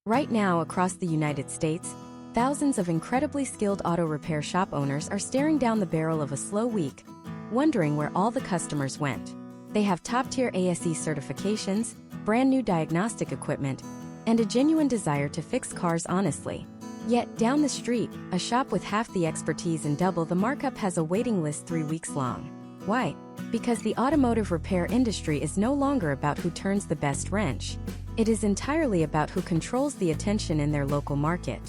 Right now, across the United States, thousands of incredibly skilled auto repair shop owners are staring down the barrel of a slow week, wondering where all the customers went. They have top-tier ASE certifications, brand new diagnostic equipment, and a genuine desire to fix cars honestly. Yet, down the street, a shop with half the expertise and double the markup has a waiting list 3 weeks long. Why? Because the automotive repair industry is no longer about who turns the best wrench. It is entirely about who controls the attention in their local market.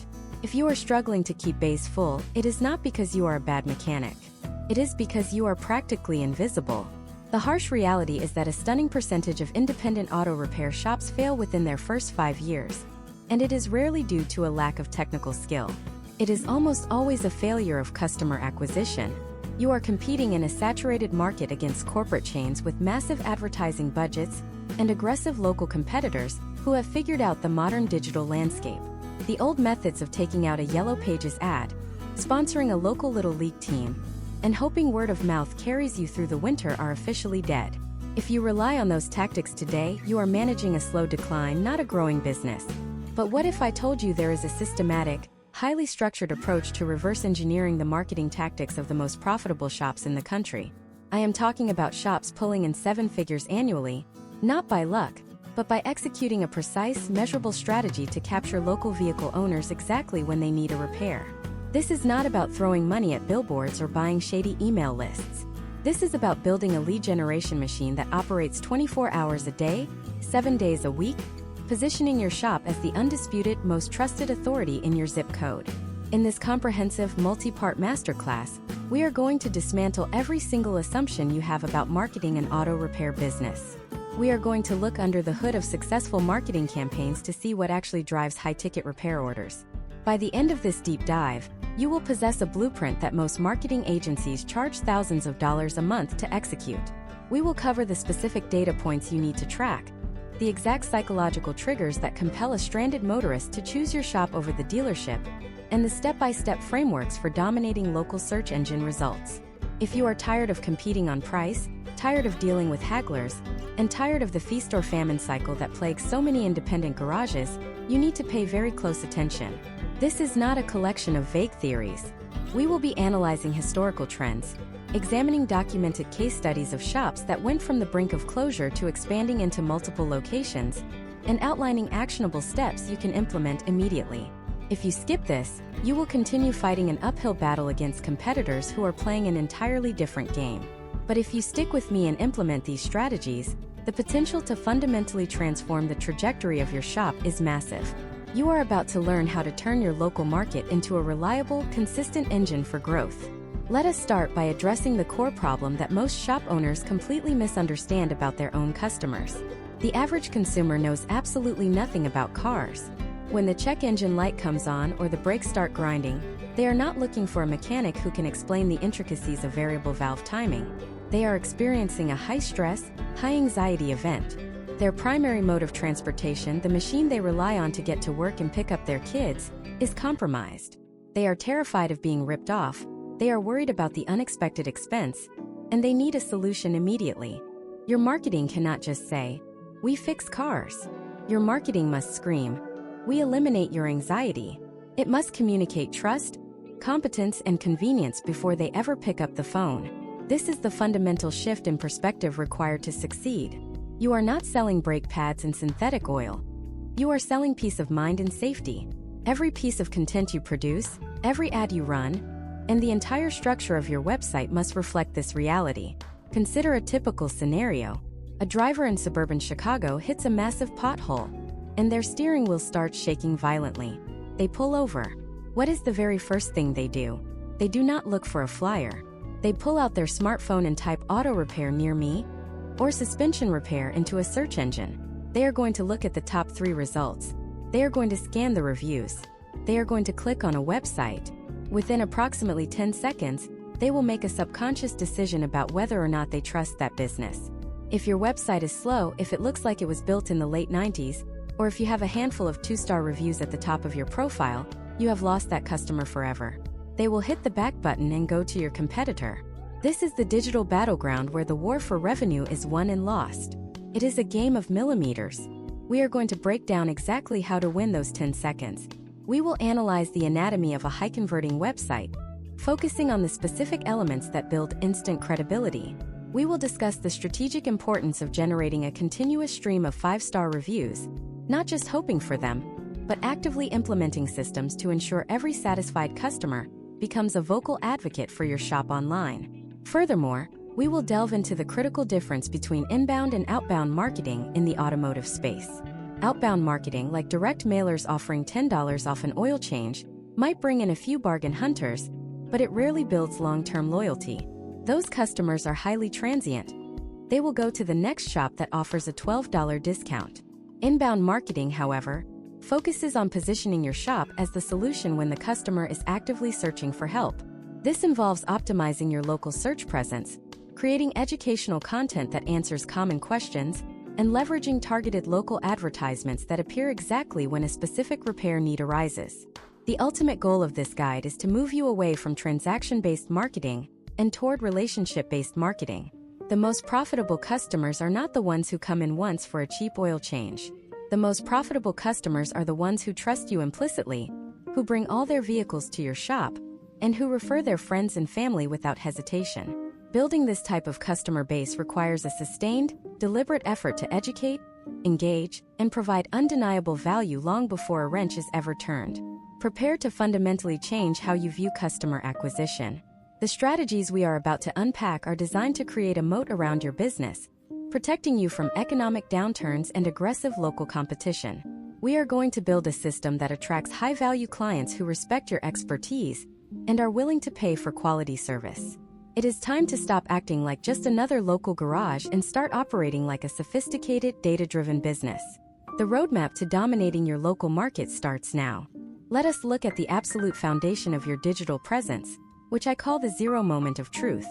If you are struggling to keep bays full, it is not because you are a bad mechanic. It is because you are practically invisible. The harsh reality is that a stunning percentage of independent auto repair shops fail within their first 5 years. And it is rarely due to a lack of technical skill. It is almost always a failure of customer acquisition. You are competing in a saturated market against corporate chains with massive advertising budgets and aggressive local competitors who have figured out the modern digital landscape. The old methods of taking out a Yellow Pages ad, sponsoring a local Little League team, and hoping word of mouth carries you through the winter are officially dead. If you rely on those tactics today, you are managing a slow decline, not a growing business. But what if I told you there is a systematic, highly structured approach to reverse engineering the marketing tactics of the most profitable shops in the country? I am talking about shops pulling in 7 figures annually, not by luck, but by executing a precise, measurable strategy to capture local vehicle owners exactly when they need a repair. This is not about throwing money at billboards or buying shady email lists. This is about building a lead generation machine that operates 24 hours a day, 7 days a week, positioning your shop as the undisputed, most trusted authority in your zip code. In this comprehensive, multi-part masterclass, we are going to dismantle every single assumption you have about marketing an auto repair business. We are going to look under the hood of successful marketing campaigns to see what actually drives high-ticket repair orders. By the end of this deep dive, you will possess a blueprint that most marketing agencies charge thousands of dollars a month to execute. We will cover the specific data points you need to track, the exact psychological triggers that compel a stranded motorist to choose your shop over the dealership, and the step-by-step frameworks for dominating local search engine results. If you are tired of competing on price, tired of dealing with hagglers, and tired of the feast or famine cycle that plagues so many independent garages, you need to pay very close attention. This is not a collection of vague theories. We will be analyzing historical trends, examining documented case studies of shops that went from the brink of closure to expanding into multiple locations, and outlining actionable steps you can implement immediately. If you skip this, you will continue fighting an uphill battle against competitors who are playing an entirely different game. But if you stick with me and implement these strategies, the potential to fundamentally transform the trajectory of your shop is massive. You are about to learn how to turn your local market into a reliable, consistent engine for growth. Let us start by addressing the core problem that most shop owners completely misunderstand about their own customers. The average consumer knows absolutely nothing about cars. When the check engine light comes on or the brakes start grinding, they are not looking for a mechanic who can explain the intricacies of variable valve timing. They are experiencing a high-stress, high-anxiety event. Their primary mode of transportation, the machine they rely on to get to work and pick up their kids, is compromised. They are terrified of being ripped off, they are worried about the unexpected expense, and they need a solution immediately. Your marketing cannot just say, "We fix cars." Your marketing must scream, "We eliminate your anxiety." It must communicate trust, competence, and convenience before they ever pick up the phone. This is the fundamental shift in perspective required to succeed. You are not selling brake pads and synthetic oil. You are selling peace of mind and safety. Every piece of content you produce, every ad you run, and the entire structure of your website must reflect this reality. Consider a typical scenario. A driver in suburban Chicago hits a massive pothole, and their steering wheel starts shaking violently. They pull over. What is the very first thing they do? They do not look for a flyer. They pull out their smartphone and type "auto repair near me" or "suspension repair" into a search engine. They are going to look at the top 3 results. They are going to scan the reviews. They are going to click on a website. Within approximately 10 seconds, they will make a subconscious decision about whether or not they trust that business. If your website is slow, if it looks like it was built in the late 90s, or if you have a handful of 2-star reviews at the top of your profile, you have lost that customer forever. They will hit the back button and go to your competitor. This is the digital battleground where the war for revenue is won and lost. It is a game of millimeters. We are going to break down exactly how to win those 10 seconds. We will analyze the anatomy of a high-converting website, focusing on the specific elements that build instant credibility. We will discuss the strategic importance of generating a continuous stream of 5-star reviews, not just hoping for them, but actively implementing systems to ensure every satisfied customer becomes a vocal advocate for your shop online. Furthermore, we will delve into the critical difference between inbound and outbound marketing in the automotive space. Outbound marketing, like direct mailers offering $10 off an oil change, might bring in a few bargain hunters, but it rarely builds long-term loyalty. Those customers are highly transient. They will go to the next shop that offers a $12 discount. Inbound marketing, however, focuses on positioning your shop as the solution when the customer is actively searching for help. This involves optimizing your local search presence, creating educational content that answers common questions, and leveraging targeted local advertisements that appear exactly when a specific repair need arises. The ultimate goal of this guide is to move you away from transaction-based marketing and toward relationship-based marketing. The most profitable customers are not the ones who come in once for a cheap oil change. The most profitable customers are the ones who trust you implicitly, who bring all their vehicles to your shop, and who refer their friends and family without hesitation. Building this type of customer base requires a sustained, deliberate effort to educate, engage, and provide undeniable value long before a wrench is ever turned. Prepare to fundamentally change how you view customer acquisition. The strategies we are about to unpack are designed to create a moat around your business, protecting you from economic downturns and aggressive local competition. We are going to build a system that attracts high-value clients who respect your expertise and are willing to pay for quality service. It is time to stop acting like just another local garage and start operating like a sophisticated, data-driven business. The roadmap to dominating your local market starts now. Let us look at the absolute foundation of your digital presence, which I call the zero moment of truth.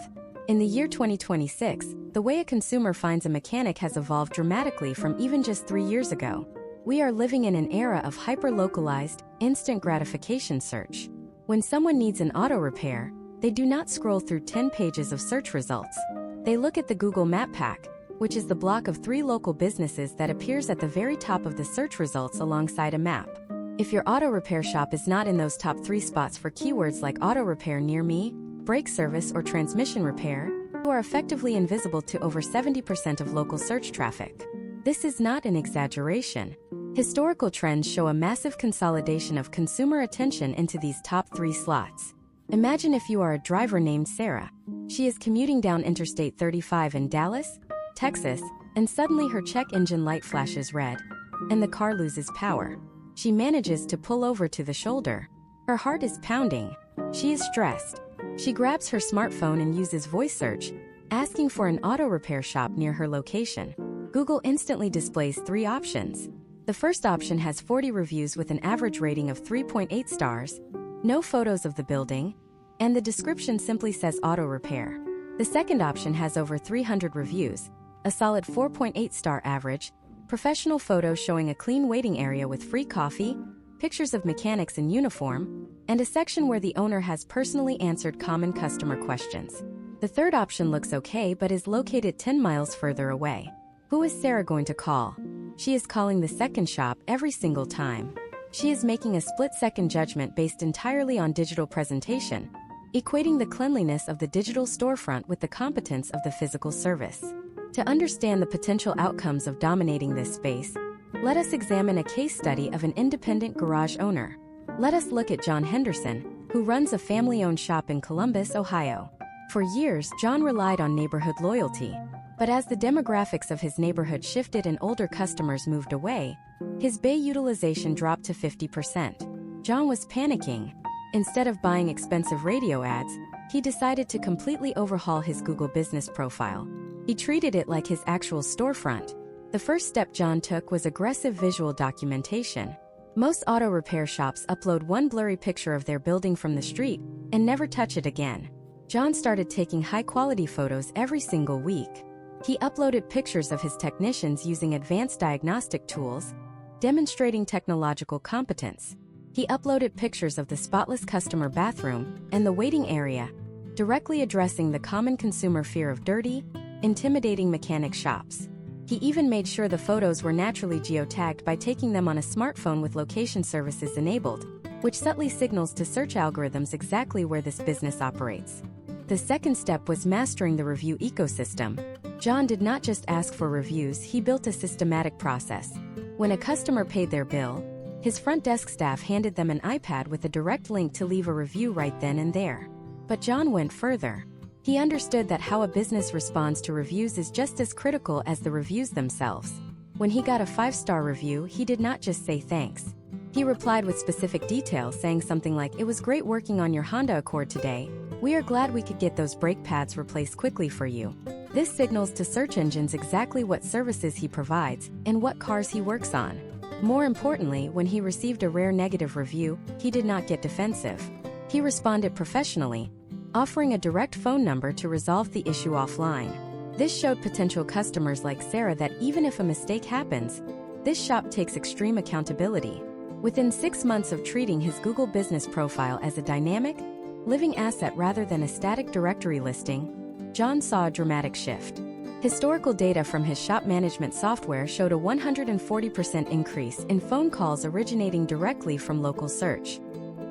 In the year 2026, the way a consumer finds a mechanic has evolved dramatically from even just 3 years ago. We are living in an era of hyper-localized, instant gratification search. When someone needs an auto repair, they do not scroll through 10 pages of search results. They look at the Google Map pack, which is the block of 3 local businesses that appears at the very top of the search results alongside a map. If your auto repair shop is not in those top 3 spots for keywords like auto repair near me, brake service, or transmission repair, you are effectively invisible to over 70% of local search traffic. This is not an exaggeration. Historical trends show a massive consolidation of consumer attention into these top 3 slots. Imagine if you are a driver named Sarah. She is commuting down Interstate 35 in Dallas, Texas, and suddenly her check engine light flashes red, and the car loses power. She manages to pull over to the shoulder. Her heart is pounding. She is stressed. She grabs her smartphone and uses voice search, asking for an auto repair shop near her location. Google instantly displays 3 options. The first option has 40 reviews with an average rating of 3.8 stars, no photos of the building, and the description simply says auto repair. The second option has over 300 reviews, a solid 4.8-star average, professional photos showing a clean waiting area with free coffee, pictures of mechanics in uniform, and a section where the owner has personally answered common customer questions. The third option looks okay but is located 10 miles further away. Who is Sarah going to call? She is calling the second shop every single time. She is making a split-second judgment based entirely on digital presentation, equating the cleanliness of the digital storefront with the competence of the physical service. To understand the potential outcomes of dominating this space, let us examine a case study of an independent garage owner. Let us look at John Henderson, who runs a family-owned shop in Columbus, Ohio. For years, John relied on neighborhood loyalty. But as the demographics of his neighborhood shifted and older customers moved away, his bay utilization dropped to 50%. John was panicking. Instead of buying expensive radio ads, he decided to completely overhaul his Google business profile. He treated it like his actual storefront. The first step John took was aggressive visual documentation. Most auto repair shops upload one blurry picture of their building from the street and never touch it again. John started taking high-quality photos every single week. He uploaded pictures of his technicians using advanced diagnostic tools, demonstrating technological competence. He uploaded pictures of the spotless customer bathroom and the waiting area, directly addressing the common consumer fear of dirty, intimidating mechanic shops. He even made sure the photos were naturally geotagged by taking them on a smartphone with location services enabled, which subtly signals to search algorithms exactly where this business operates. The second step was mastering the review ecosystem. John did not just ask for reviews, he built a systematic process. When a customer paid their bill, his front desk staff handed them an iPad with a direct link to leave a review right then and there. But John went further. He understood that how a business responds to reviews is just as critical as the reviews themselves. When he got a 5-star review, he did not just say thanks. He replied with specific details, saying something like, "It was great working on your Honda Accord today. We are glad we could get those brake pads replaced quickly for you." This signals to search engines exactly what services he provides and what cars he works on. More importantly, when he received a rare negative review, he did not get defensive. He responded professionally, offering a direct phone number to resolve the issue offline. This showed potential customers like Sarah that even if a mistake happens, this shop takes extreme accountability. Within 6 months of treating his Google business profile as a dynamic, living asset rather than a static directory listing, John saw a dramatic shift. Historical data from his shop management software showed a 140% increase in phone calls originating directly from local search.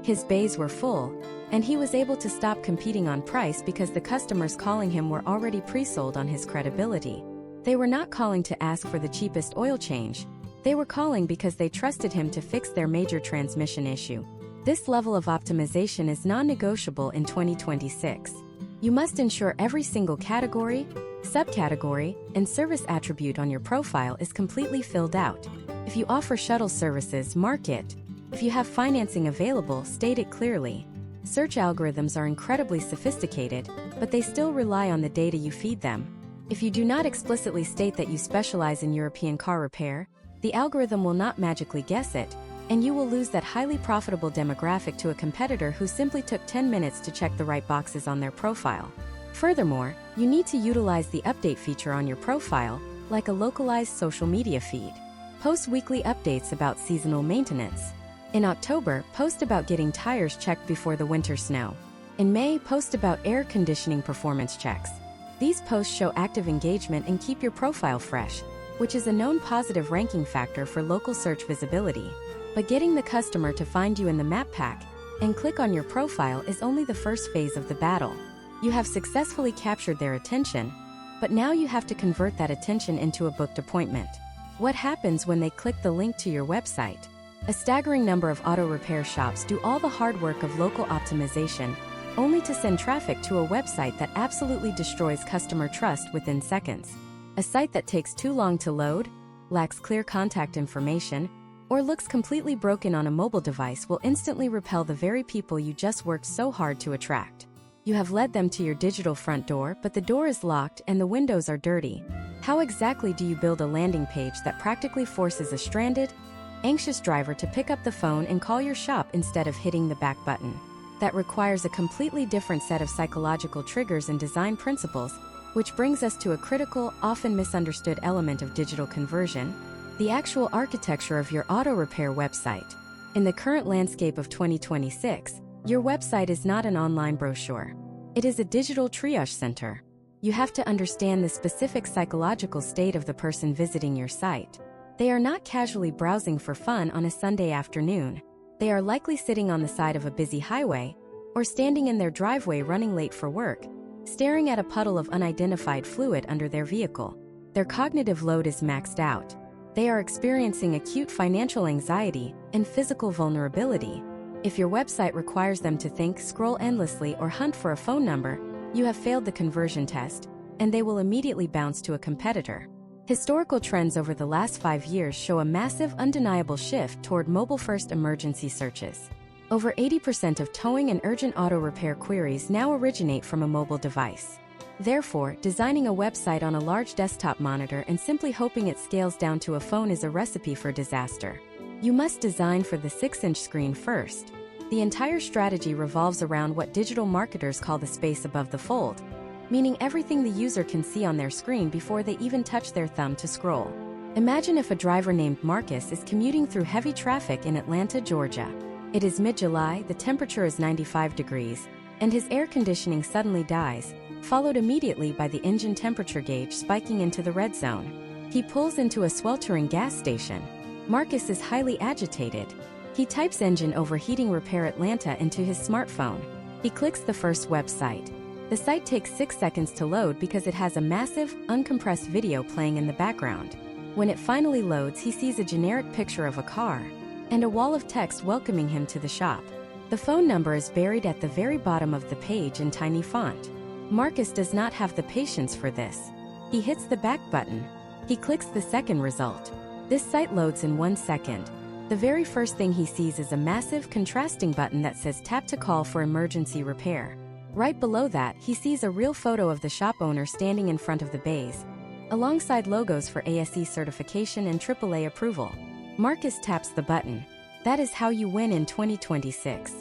His bays were full, and he was able to stop competing on price because the customers calling him were already pre-sold on his credibility. They were not calling to ask for the cheapest oil change. They were calling because they trusted him to fix their major transmission issue. This level of optimization is non-negotiable in 2026. You must ensure every single category, subcategory, and service attribute on your profile is completely filled out. If you offer shuttle services, mark it. If you have financing available, state it clearly. Search algorithms are incredibly sophisticated, but they still rely on the data you feed them. If you do not explicitly state that you specialize in European car repair, the algorithm will not magically guess it, and you will lose that highly profitable demographic to a competitor who simply took 10 minutes to check the right boxes on their profile. Furthermore, you need to utilize the update feature on your profile, like a localized social media feed. Post weekly updates about seasonal maintenance. In October, post about getting tires checked before the winter snow. In May, post about air conditioning performance checks. These posts show active engagement and keep your profile fresh, which is a known positive ranking factor for local search visibility. But getting the customer to find you in the map pack and click on your profile is only the first phase of the battle. You have successfully captured their attention, but now you have to convert that attention into a booked appointment. What happens when they click the link to your website? A staggering number of auto repair shops do all the hard work of local optimization, only to send traffic to a website that absolutely destroys customer trust within seconds. A site that takes too long to load, lacks clear contact information, or looks completely broken on a mobile device will instantly repel the very people you just worked so hard to attract. You have led them to your digital front door, but the door is locked and the windows are dirty. How exactly do you build a landing page that practically forces a stranded, anxious driver to pick up the phone and call your shop instead of hitting the back button? That requires a completely different set of psychological triggers and design principles, which brings us to a critical, often misunderstood element of digital conversion: the actual architecture of your auto repair website. In the current landscape of 2026, your website is not an online brochure. It is a digital triage center. You have to understand the specific psychological state of the person visiting your site. They are not casually browsing for fun on a Sunday afternoon. They are likely sitting on the side of a busy highway, or standing in their driveway running late for work, staring at a puddle of unidentified fluid under their vehicle. Their cognitive load is maxed out. They are experiencing acute financial anxiety and physical vulnerability. If your website requires them to think, scroll endlessly, or hunt for a phone number, you have failed the conversion test, and they will immediately bounce to a competitor. Historical trends over the last 5 years show a massive, undeniable shift toward mobile-first emergency searches. Over 80% of towing and urgent auto repair queries now originate from a mobile device. Therefore, designing a website on a large desktop monitor and simply hoping it scales down to a phone is a recipe for disaster. You must design for the 6-inch screen first. The entire strategy revolves around what digital marketers call the space above the fold, meaning everything the user can see on their screen before they even touch their thumb to scroll. Imagine if a driver named Marcus is commuting through heavy traffic in Atlanta, Georgia. It is mid-July, the temperature is 95 degrees, and his air conditioning suddenly dies, followed immediately by the engine temperature gauge spiking into the red zone. He pulls into a sweltering gas station. Marcus is highly agitated. He types "engine overheating repair Atlanta" into his smartphone. He clicks the first website. The site takes 6 seconds to load because it has a massive, uncompressed video playing in the background. When it finally loads, he sees a generic picture of a car and a wall of text welcoming him to the shop. The phone number is buried at the very bottom of the page in tiny font. Marcus does not have the patience for this. He hits the back button. He clicks the second result. This site loads in 1 second. The very first thing he sees is a massive, contrasting button that says "Tap to call for emergency repair." Right below that, he sees a real photo of the shop owner standing in front of the bays, alongside logos for ASE certification and AAA approval. Marcus taps the button. That is how you win in 2026.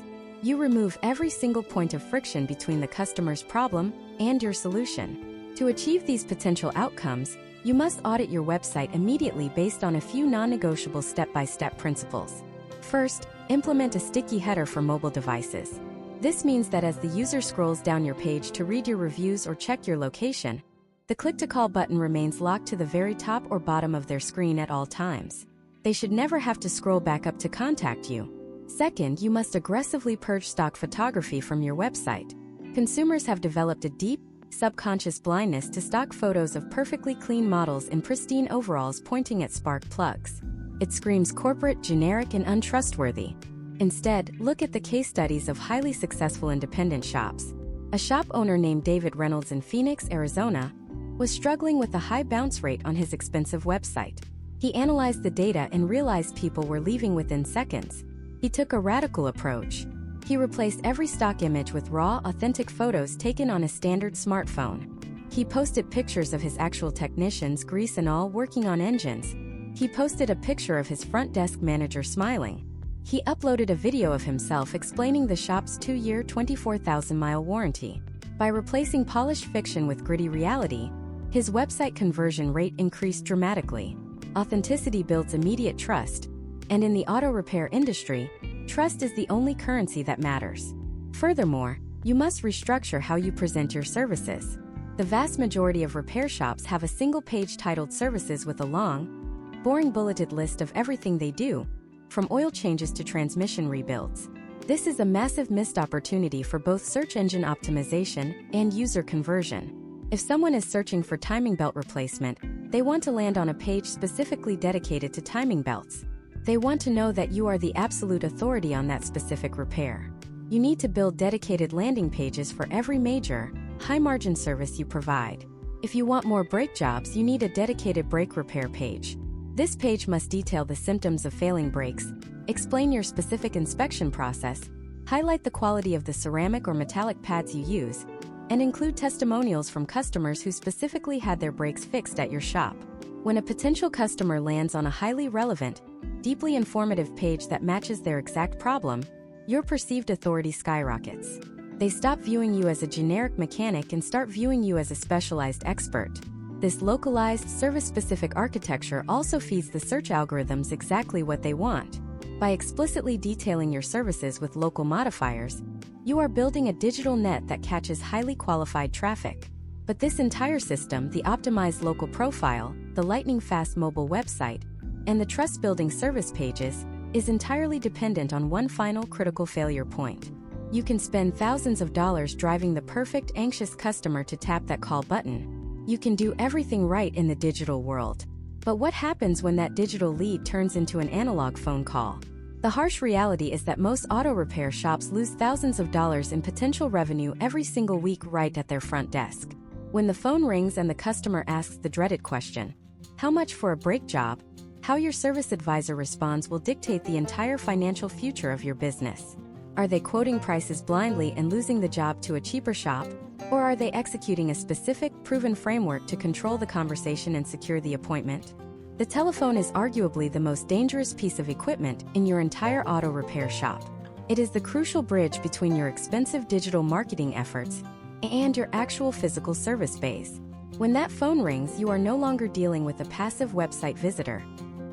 You remove every single point of friction between the customer's problem and your solution. To achieve these potential outcomes, you must audit your website immediately based on a few non-negotiable step-by-step principles. First, implement a sticky header for mobile devices. This means that as the user scrolls down your page to read your reviews or check your location, the click-to-call button remains locked to the very top or bottom of their screen at all times. They should never have to scroll back up to contact you. Second, you must aggressively purge stock photography from your website. Consumers have developed a deep, subconscious blindness to stock photos of perfectly clean models in pristine overalls pointing at spark plugs. It screams corporate, generic, and untrustworthy. Instead, look at the case studies of highly successful independent shops. A shop owner named David Reynolds in Phoenix, Arizona, was struggling with a high bounce rate on his expensive website. He analyzed the data and realized people were leaving within seconds. He took a radical approach. He replaced every stock image with raw, authentic photos taken on a standard smartphone. He posted pictures of his actual technicians, grease and all, working on engines. He posted a picture of his front desk manager smiling. He uploaded a video of himself explaining the shop's 2-year, 24,000-mile warranty. By replacing polished fiction with gritty reality, his website conversion rate increased dramatically. Authenticity builds immediate trust, and in the auto repair industry, trust is the only currency that matters. Furthermore, you must restructure how you present your services. The vast majority of repair shops have a single page titled "Services" with a long, boring bulleted list of everything they do, from oil changes to transmission rebuilds. This is a massive missed opportunity for both search engine optimization and user conversion. If someone is searching for timing belt replacement, they want to land on a page specifically dedicated to timing belts. They want to know that you are the absolute authority on that specific repair. You need to build dedicated landing pages for every major, high-margin service you provide. If you want more brake jobs, you need a dedicated brake repair page. This page must detail the symptoms of failing brakes, explain your specific inspection process, highlight the quality of the ceramic or metallic pads you use, and include testimonials from customers who specifically had their brakes fixed at your shop. When a potential customer lands on a highly relevant, deeply informative page that matches their exact problem, your perceived authority skyrockets. They stop viewing you as a generic mechanic and start viewing you as a specialized expert. This localized, service-specific architecture also feeds the search algorithms exactly what they want. By explicitly detailing your services with local modifiers, you are building a digital net that catches highly qualified traffic. But this entire system, the optimized local profile, the lightning-fast mobile website, and the trust-building service pages, is entirely dependent on one final critical failure point. You can spend thousands of dollars driving the perfect anxious customer to tap that call button. You can do everything right in the digital world. But what happens when that digital lead turns into an analog phone call? The harsh reality is that most auto repair shops lose thousands of dollars in potential revenue every single week right at their front desk. When the phone rings and the customer asks the dreaded question, "How much for a brake job?" how your service advisor responds will dictate the entire financial future of your business. Are they quoting prices blindly and losing the job to a cheaper shop? Or are they executing a specific, proven framework to control the conversation and secure the appointment? The telephone is arguably the most dangerous piece of equipment in your entire auto repair shop. It is the crucial bridge between your expensive digital marketing efforts and your actual physical service base. When that phone rings, you are no longer dealing with a passive website visitor.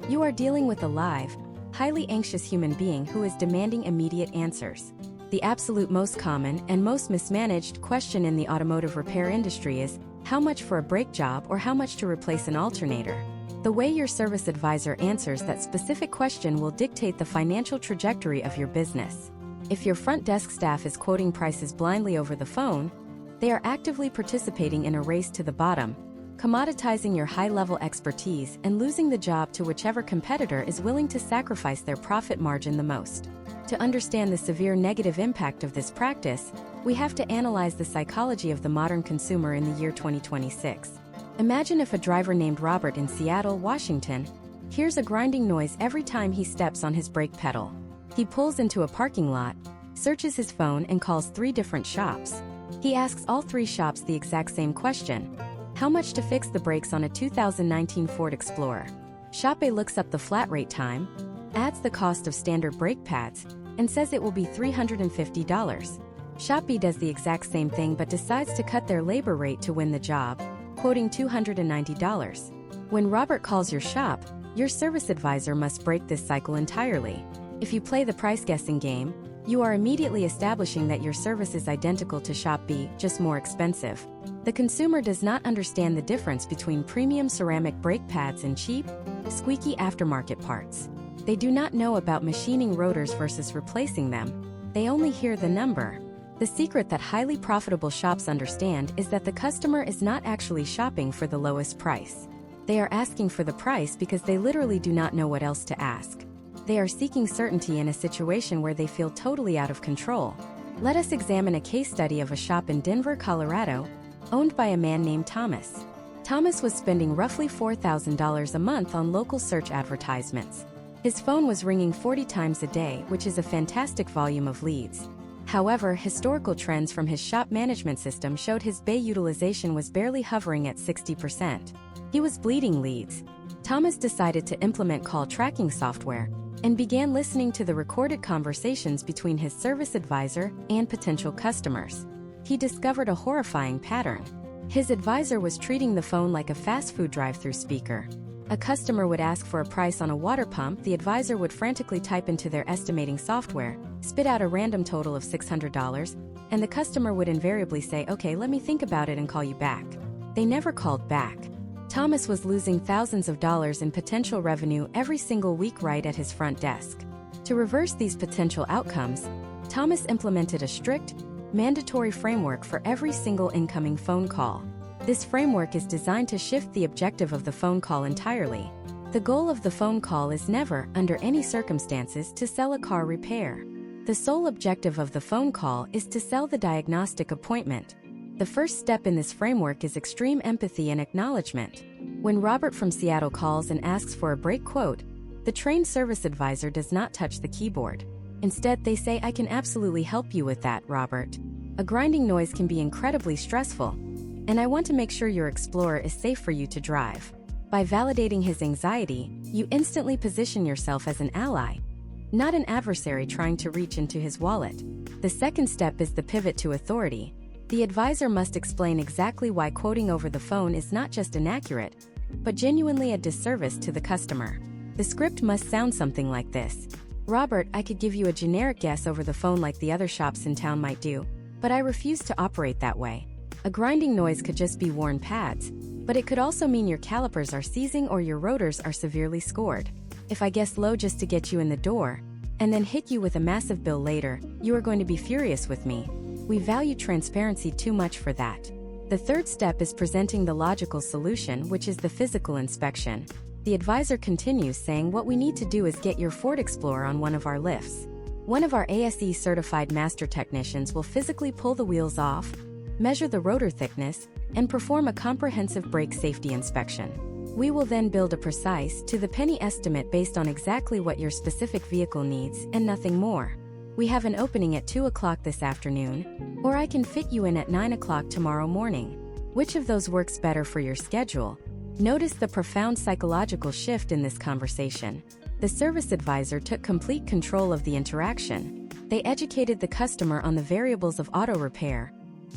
You are dealing with a live, highly anxious human being who is demanding immediate answers. The absolute most common and most mismanaged question in the automotive repair industry is, how much for a brake job or how much to replace an alternator? The way your service advisor answers that specific question will dictate the financial trajectory of your business. If your front desk staff is quoting prices blindly over the phone, they are actively participating in a race to the bottom, commoditizing your high-level expertise and losing the job to whichever competitor is willing to sacrifice their profit margin the most. To understand the severe negative impact of this practice, we have to analyze the psychology of the modern consumer in the year 2026. Imagine if a driver named Robert in Seattle, Washington, hears a grinding noise every time he steps on his brake pedal. He pulls into a parking lot, searches his phone and calls 3 different shops. He asks all 3 shops the exact same question: how much to fix the brakes on a 2019 Ford Explorer? Shop A looks up the flat rate time, adds the cost of standard brake pads, and says it will be $350. Shop B does the exact same thing but decides to cut their labor rate to win the job, quoting $290. When Robert calls your shop, your service advisor must break this cycle entirely. If you play the price guessing game, you are immediately establishing that your service is identical to Shop B, just more expensive. The consumer does not understand the difference between premium ceramic brake pads and cheap, squeaky aftermarket parts. They do not know about machining rotors versus replacing them. They only hear the number. The secret that highly profitable shops understand is that the customer is not actually shopping for the lowest price. They are asking for the price because they literally do not know what else to ask. They are seeking certainty in a situation where they feel totally out of control. Let us examine a case study of a shop in Denver, Colorado, owned by a man named Thomas. Thomas was spending roughly $4,000 a month on local search advertisements. His phone was ringing 40 times a day, which is a fantastic volume of leads. However, historical trends from his shop management system showed his bay utilization was barely hovering at 60%. He was bleeding leads. Thomas decided to implement call tracking software and began listening to the recorded conversations between his service advisor and potential customers. He discovered a horrifying pattern. His advisor was treating the phone like a fast food drive-through speaker. A customer would ask for a price on a water pump, the advisor would frantically type into their estimating software, spit out a random total of $600, and the customer would invariably say, "Okay, let me think about it and call you back." They never called back. Thomas was losing thousands of dollars in potential revenue every single week right at his front desk. To reverse these potential outcomes, Thomas implemented a strict, mandatory framework for every single incoming phone call. This framework is designed to shift the objective of the phone call entirely. The goal of the phone call is never, under any circumstances, to sell a car repair. The sole objective of the phone call is to sell the diagnostic appointment. The first step in this framework is extreme empathy and acknowledgement. When Robert from Seattle calls and asks for a brake quote, the trained service advisor does not touch the keyboard. Instead, they say, "I can absolutely help you with that, Robert. A grinding noise can be incredibly stressful, and I want to make sure your Explorer is safe for you to drive." By validating his anxiety, you instantly position yourself as an ally, not an adversary trying to reach into his wallet. The second step is the pivot to authority. The advisor must explain exactly why quoting over the phone is not just inaccurate, but genuinely a disservice to the customer. The script must sound something like this: "Robert, I could give you a generic guess over the phone like the other shops in town might do, but I refuse to operate that way. A grinding noise could just be worn pads, but it could also mean your calipers are seizing or your rotors are severely scored. If I guess low just to get you in the door, and then hit you with a massive bill later, you are going to be furious with me. We value transparency too much for that." The third step is presenting the logical solution, which is the physical inspection. The advisor continues saying, "What we need to do is get your Ford Explorer on one of our lifts. One of our ASE certified master technicians will physically pull the wheels off, measure the rotor thickness, and perform a comprehensive brake safety inspection. We will then build a precise, to-the-penny estimate based on exactly what your specific vehicle needs and nothing more. We have an opening at 2 o'clock this afternoon, or I can fit you in at 9 o'clock tomorrow morning. Which of those works better for your schedule?" Notice the profound psychological shift in this conversation. The service advisor took complete control of the interaction. They educated the customer on the variables of auto repair,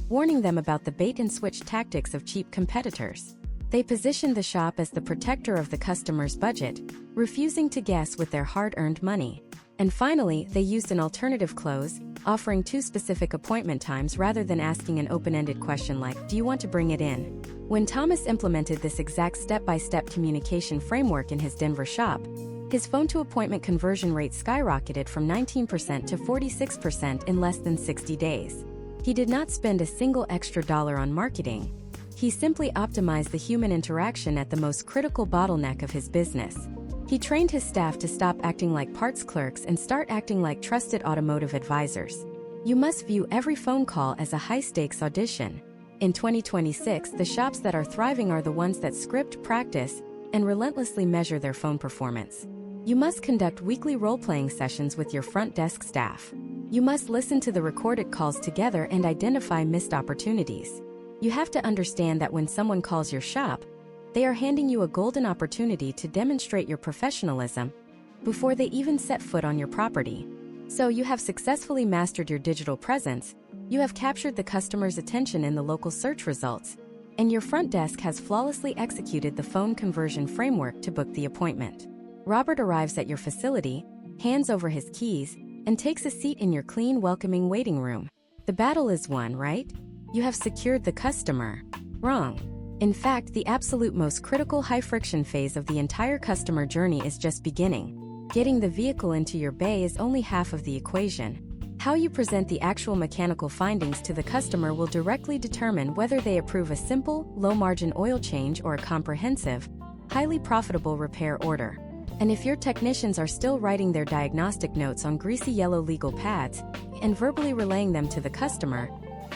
warning them about the bait-and-switch tactics of cheap competitors. They positioned the shop as the protector of the customer's budget, refusing to guess with their hard-earned money. And finally, they used an alternative close, offering 2 specific appointment times rather than asking an open-ended question like, "Do you want to bring it in?" When Thomas implemented this exact step-by-step communication framework in his Denver shop, his phone-to-appointment conversion rate skyrocketed from 19% to 46% in less than 60 days. He did not spend a single extra dollar on marketing. He simply optimized the human interaction at the most critical bottleneck of his business. He trained his staff to stop acting like parts clerks and start acting like trusted automotive advisors. You must view every phone call as a high-stakes audition. In 2026, the shops that are thriving are the ones that script, practice, and relentlessly measure their phone performance. You must conduct weekly role-playing sessions with your front desk staff. You must listen to the recorded calls together and identify missed opportunities. You have to understand that when someone calls your shop, they are handing you a golden opportunity to demonstrate your professionalism before they even set foot on your property. So you have successfully mastered your digital presence, you have captured the customer's attention in the local search results, and your front desk has flawlessly executed the phone conversion framework to book the appointment. Robert arrives at your facility, hands over his keys, and takes a seat in your clean, welcoming waiting room. The battle is won, right? You have secured the customer. Wrong. In fact, the absolute most critical high-friction phase of the entire customer journey is just beginning. Getting the vehicle into your bay is only half of the equation. How you present the actual mechanical findings to the customer will directly determine whether they approve a simple, low-margin oil change or a comprehensive, highly profitable repair order. And if your technicians are still writing their diagnostic notes on greasy yellow legal pads and verbally relaying them to the customer,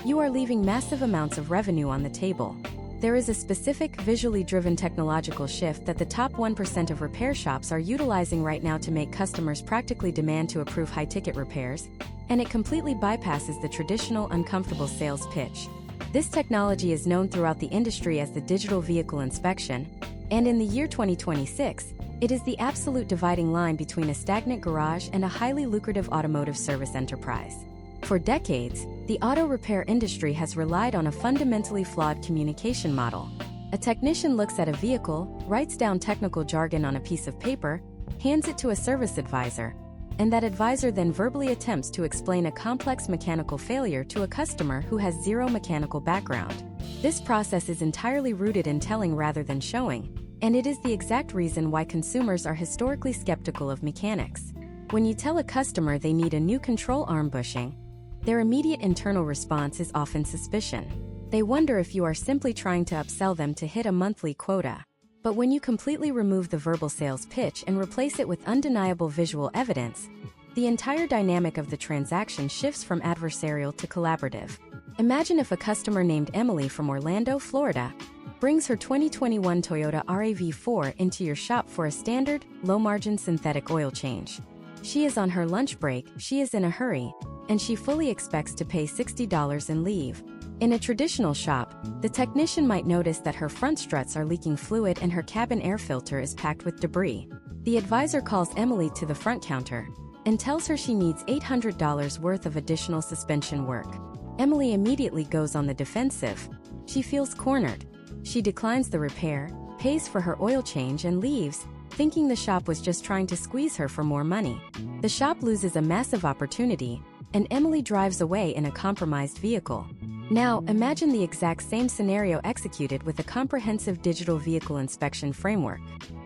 you are leaving massive amounts of revenue on the table. There is a specific, visually driven technological shift that the top 1% of repair shops are utilizing right now to make customers practically demand to approve high-ticket repairs, and it completely bypasses the traditional uncomfortable sales pitch. This technology is known throughout the industry as the digital vehicle inspection, and in the year 2026, it is the absolute dividing line between a stagnant garage and a highly lucrative automotive service enterprise. For decades, the auto repair industry has relied on a fundamentally flawed communication model. A technician looks at a vehicle, writes down technical jargon on a piece of paper, hands it to a service advisor, and that advisor then verbally attempts to explain a complex mechanical failure to a customer who has zero mechanical background. This process is entirely rooted in telling rather than showing, and it is the exact reason why consumers are historically skeptical of mechanics. When you tell a customer they need a new control arm bushing, their immediate internal response is often suspicion. They wonder if you are simply trying to upsell them to hit a monthly quota. But when you completely remove the verbal sales pitch and replace it with undeniable visual evidence, the entire dynamic of the transaction shifts from adversarial to collaborative. Imagine if a customer named Emily from Orlando, Florida, brings her 2021 Toyota RAV4 into your shop for a standard, low-margin synthetic oil change. She is on her lunch break, she is in a hurry, and she fully expects to pay $60 and leave. In a traditional shop, the technician might notice that her front struts are leaking fluid and her cabin air filter is packed with debris. The advisor calls Emily to the front counter and tells her she needs $800 worth of additional suspension work. Emily immediately goes on the defensive. She feels cornered. She declines the repair, pays for her oil change and leaves, thinking the shop was just trying to squeeze her for more money. The shop loses a massive opportunity, and Emily drives away in a compromised vehicle. Now, imagine the exact same scenario executed with a comprehensive digital vehicle inspection framework.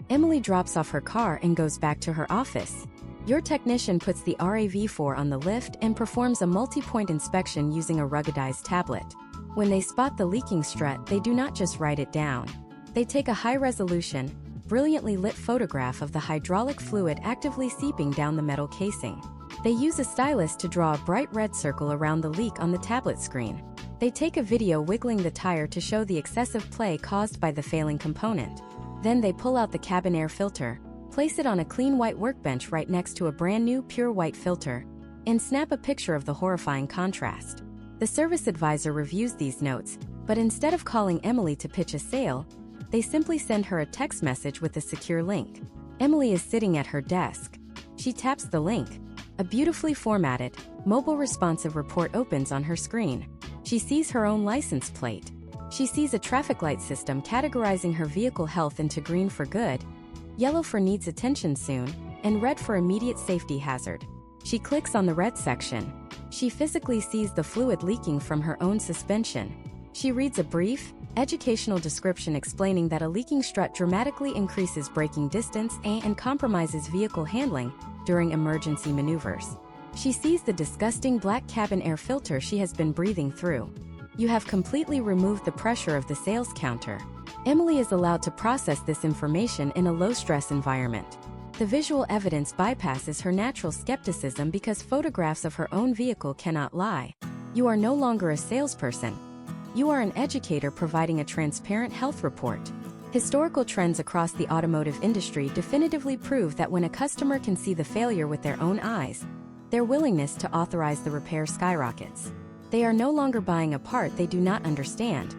Emily drops off her car and goes back to her office. Your technician puts the RAV4 on the lift and performs a multi-point inspection using a ruggedized tablet. When they spot the leaking strut, they do not just write it down. They take a high-resolution, brilliantly lit photograph of the hydraulic fluid actively seeping down the metal casing. They use a stylus to draw a bright red circle around the leak on the tablet screen. They take a video wiggling the tire to show the excessive play caused by the failing component. Then they pull out the cabin air filter, place it on a clean white workbench right next to a brand new pure white filter, and snap a picture of the horrifying contrast. The service advisor reviews these notes, but instead of calling Emily to pitch a sale, they simply send her a text message with a secure link. Emily is sitting at her desk. She taps the link. A beautifully formatted, mobile-responsive report opens on her screen. She sees her own license plate. She sees a traffic light system categorizing her vehicle health into green for good, yellow for needs attention soon, and red for immediate safety hazard. She clicks on the red section. She physically sees the fluid leaking from her own suspension. She reads a brief, educational description explaining that a leaking strut dramatically increases braking distance and compromises vehicle handling during emergency maneuvers. She sees the disgusting black cabin air filter she has been breathing through. You have completely removed the pressure of the sales counter. Emily is allowed to process this information in a low-stress environment. The visual evidence bypasses her natural skepticism because photographs of her own vehicle cannot lie. You are no longer a salesperson. You are an educator providing a transparent health report. Historical trends across the automotive industry definitively prove that when a customer can see the failure with their own eyes, their willingness to authorize the repair skyrockets. They are no longer buying a part they do not understand.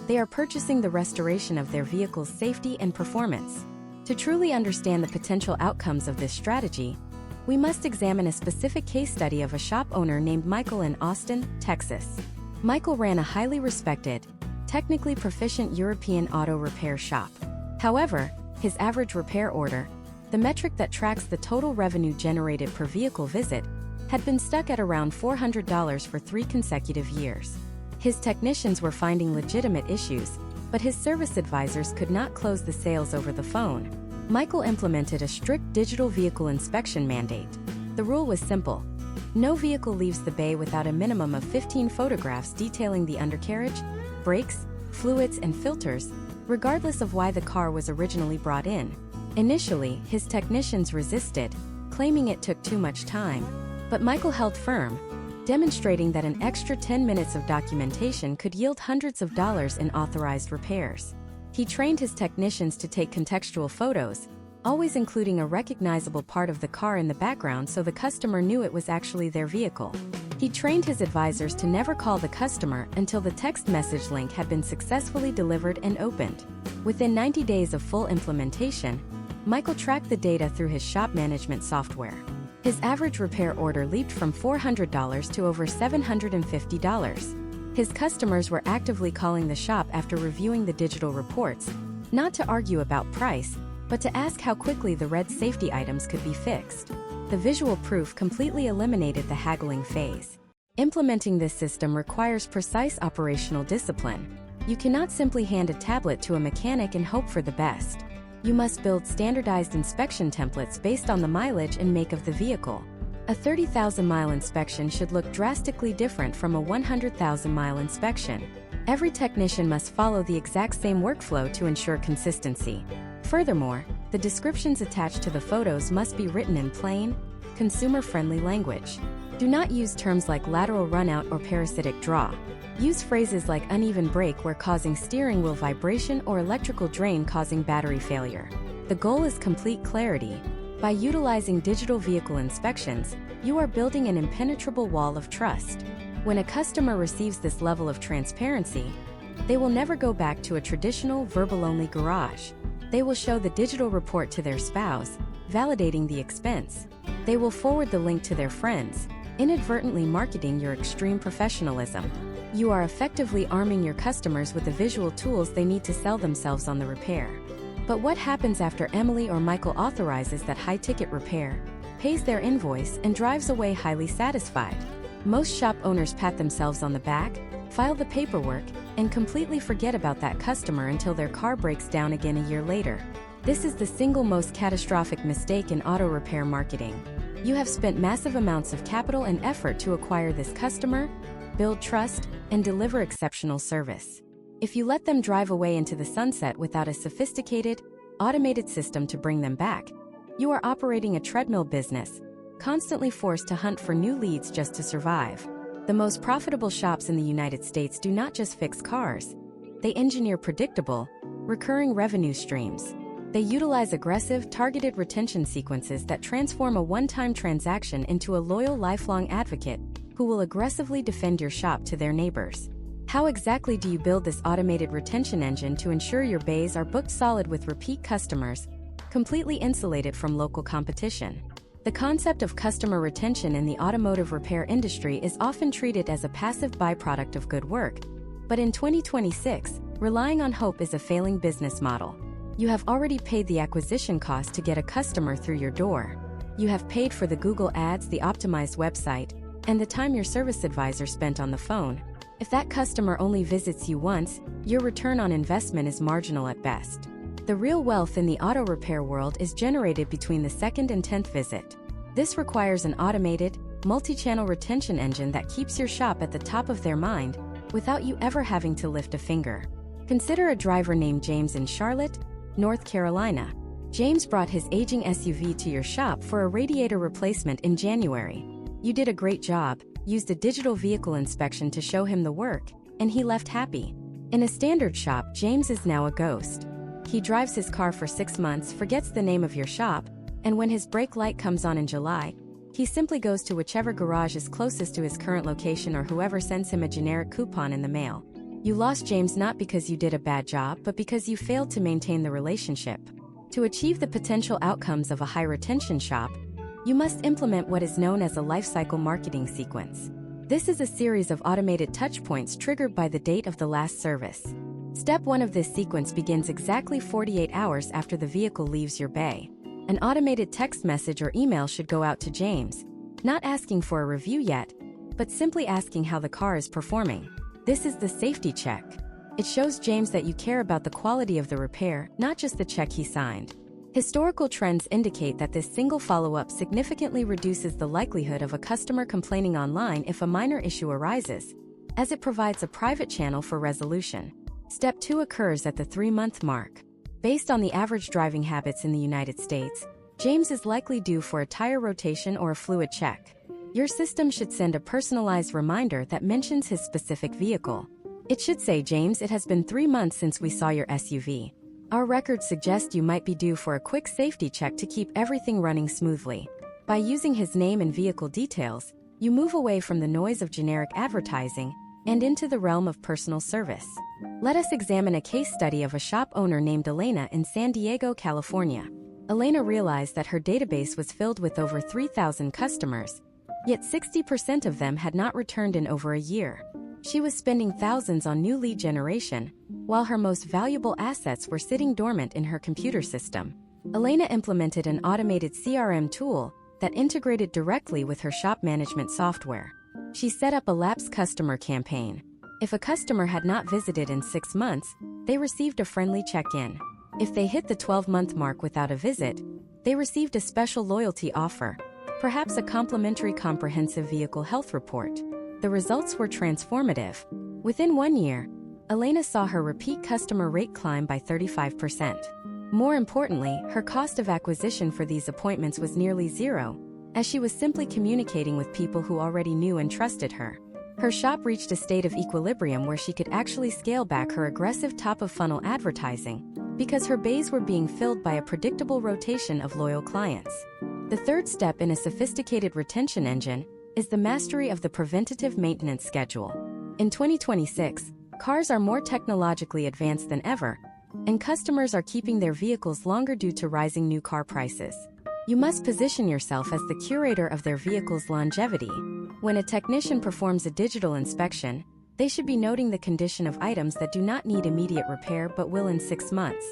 They are purchasing the restoration of their vehicle's safety and performance. To truly understand the potential outcomes of this strategy, we must examine a specific case study of a shop owner named Michael in Austin, Texas. Michael ran a highly respected, technically proficient European auto repair shop. However, his average repair order, the metric that tracks the total revenue generated per vehicle visit, had been stuck at around $400 for 3 consecutive years. His technicians were finding legitimate issues, but his service advisors could not close the sales over the phone. Michael implemented a strict digital vehicle inspection mandate. The rule was simple. No vehicle leaves the bay without a minimum of 15 photographs detailing the undercarriage, brakes, fluids, and filters, regardless of why the car was originally brought in. Initially, his technicians resisted, claiming it took too much time. But Michael held firm, demonstrating that an extra 10 minutes of documentation could yield hundreds of dollars in authorized repairs. He trained his technicians to take contextual photos, always including a recognizable part of the car in the background so the customer knew it was actually their vehicle. He trained his advisors to never call the customer until the text message link had been successfully delivered and opened. Within 90 days of full implementation, Michael tracked the data through his shop management software. His average repair order leaped from $400 to over $750. His customers were actively calling the shop after reviewing the digital reports, not to argue about price, but to ask how quickly the red safety items could be fixed. The visual proof completely eliminated the haggling phase. Implementing this system requires precise operational discipline. You cannot simply hand a tablet to a mechanic and hope for the best. You must build standardized inspection templates based on the mileage and make of the vehicle. A 30,000-mile inspection should look drastically different from a 100,000-mile inspection. Every technician must follow the exact same workflow to ensure consistency. Furthermore, the descriptions attached to the photos must be written in plain, consumer-friendly language. Do not use terms like lateral runout or parasitic draw. Use phrases like uneven brake wear causing steering wheel vibration or electrical drain causing battery failure. The goal is complete clarity. By utilizing digital vehicle inspections, you are building an impenetrable wall of trust. When a customer receives this level of transparency, they will never go back to a traditional verbal-only garage. They will show the digital report to their spouse, validating the expense. They will forward the link to their friends, inadvertently marketing your extreme professionalism. You are effectively arming your customers with the visual tools they need to sell themselves on the repair. But what happens after Emily or Michael authorizes that high-ticket repair, pays their invoice, and drives away highly satisfied? Most shop owners pat themselves on the back, file the paperwork, and completely forget about that customer until their car breaks down again a year later. This is the single most catastrophic mistake in auto repair marketing. You have spent massive amounts of capital and effort to acquire this customer, build trust, and deliver exceptional service. If you let them drive away into the sunset without a sophisticated, automated system to bring them back, you are operating a treadmill business, constantly forced to hunt for new leads just to survive. The most profitable shops in the United States do not just fix cars. They engineer predictable, recurring revenue streams. They utilize aggressive, targeted retention sequences that transform a one-time transaction into a loyal, lifelong advocate who will aggressively defend your shop to their neighbors. How exactly do you build this automated retention engine to ensure your bays are booked solid with repeat customers, completely insulated from local competition? The concept of customer retention in the automotive repair industry is often treated as a passive byproduct of good work, but in 2026, relying on hope is a failing business model. You have already paid the acquisition cost to get a customer through your door. You have paid for the Google Ads, the optimized website, and the time your service advisor spent on the phone. If that customer only visits you once, your return on investment is marginal at best. The real wealth in the auto repair world is generated between the second and 10th visit. This requires an automated, multi-channel retention engine that keeps your shop at the top of their mind without you ever having to lift a finger. Consider a driver named James in Charlotte, North Carolina. James brought his aging SUV to your shop for a radiator replacement in January. You did a great job, used a digital vehicle inspection to show him the work, and he left happy. In a standard shop, James is now a ghost. He drives his car for 6 months, forgets the name of your shop, and when his brake light comes on in July, he simply goes to whichever garage is closest to his current location or whoever sends him a generic coupon in the mail. You lost James not because you did a bad job, but because you failed to maintain the relationship. To achieve the potential outcomes of a high-retention shop, you must implement what is known as a lifecycle marketing sequence. This is a series of automated touchpoints triggered by the date of the last service. Step 1 of this sequence begins exactly 48 hours after the vehicle leaves your bay. An automated text message or email should go out to James, not asking for a review yet, but simply asking how the car is performing. This is the safety check. It shows James that you care about the quality of the repair, not just the check he signed. Historical trends indicate that this single follow-up significantly reduces the likelihood of a customer complaining online if a minor issue arises, as it provides a private channel for resolution. Step 2 occurs at the 3-month mark. Based on the average driving habits in the United States, James is likely due for a tire rotation or a fluid check. Your system should send a personalized reminder that mentions his specific vehicle. It should say, "James, it has been 3 months since we saw your SUV. Our records suggest you might be due for a quick safety check to keep everything running smoothly." By using his name and vehicle details, you move away from the noise of generic advertising and into the realm of personal service. Let us examine a case study of a shop owner named Elena in San Diego, California. Elena realized that her database was filled with over 3,000 customers, yet 60% of them had not returned in over a year. She was spending thousands on new lead generation, while her most valuable assets were sitting dormant in her computer system. Elena implemented an automated CRM tool that integrated directly with her shop management software. She set up a lapsed customer campaign. If a customer had not visited in 6 months, they received a friendly check-in. If they hit the 12-month mark without a visit, they received a special loyalty offer, perhaps a complimentary comprehensive vehicle health report. The results were transformative. Within 1 year, Elena saw her repeat customer rate climb by 35%. More importantly, her cost of acquisition for these appointments was nearly zero, as she was simply communicating with people who already knew and trusted her. Her shop reached a state of equilibrium where she could actually scale back her aggressive top-of-funnel advertising, because her bays were being filled by a predictable rotation of loyal clients. The third step in a sophisticated retention engine is the mastery of the preventative maintenance schedule. In 2026, cars are more technologically advanced than ever, and customers are keeping their vehicles longer due to rising new car prices. You must position yourself as the curator of their vehicle's longevity. When a technician performs a digital inspection, they should be noting the condition of items that do not need immediate repair but will in 6 months.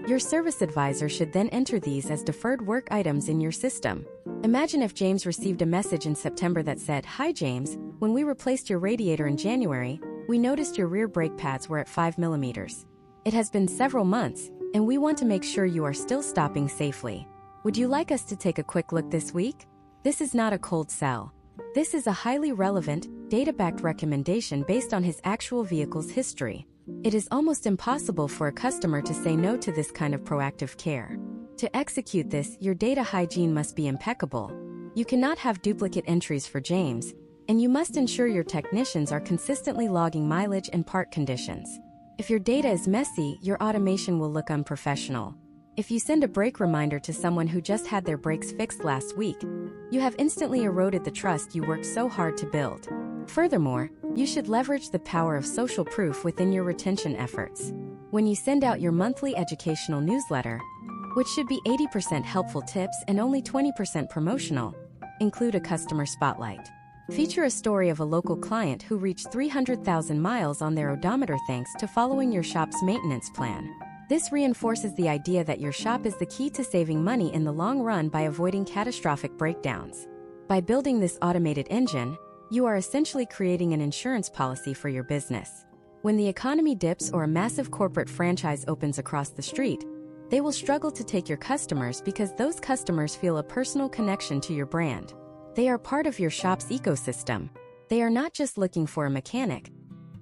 Your service advisor should then enter these as deferred work items in your system. Imagine if James received a message in September that said, "Hi James, when we replaced your radiator in January, we noticed your rear brake pads were at 5 millimeters. It has been several months, and we want to make sure you are still stopping safely. Would you like us to take a quick look this week?" This is not a cold sell. This is a highly relevant, data-backed recommendation based on his actual vehicle's history. It is almost impossible for a customer to say no to this kind of proactive care. To execute this, your data hygiene must be impeccable. You cannot have duplicate entries for James, and you must ensure your technicians are consistently logging mileage and part conditions. If your data is messy, your automation will look unprofessional. If you send a brake reminder to someone who just had their brakes fixed last week, you have instantly eroded the trust you worked so hard to build. Furthermore, you should leverage the power of social proof within your retention efforts. When you send out your monthly educational newsletter, which should be 80% helpful tips and only 20% promotional, include a customer spotlight. Feature a story of a local client who reached 300,000 miles on their odometer thanks to following your shop's maintenance plan. This reinforces the idea that your shop is the key to saving money in the long run by avoiding catastrophic breakdowns. By building this automated engine, you are essentially creating an insurance policy for your business. When the economy dips or a massive corporate franchise opens across the street, they will struggle to take your customers because those customers feel a personal connection to your brand. They are part of your shop's ecosystem. They are not just looking for a mechanic.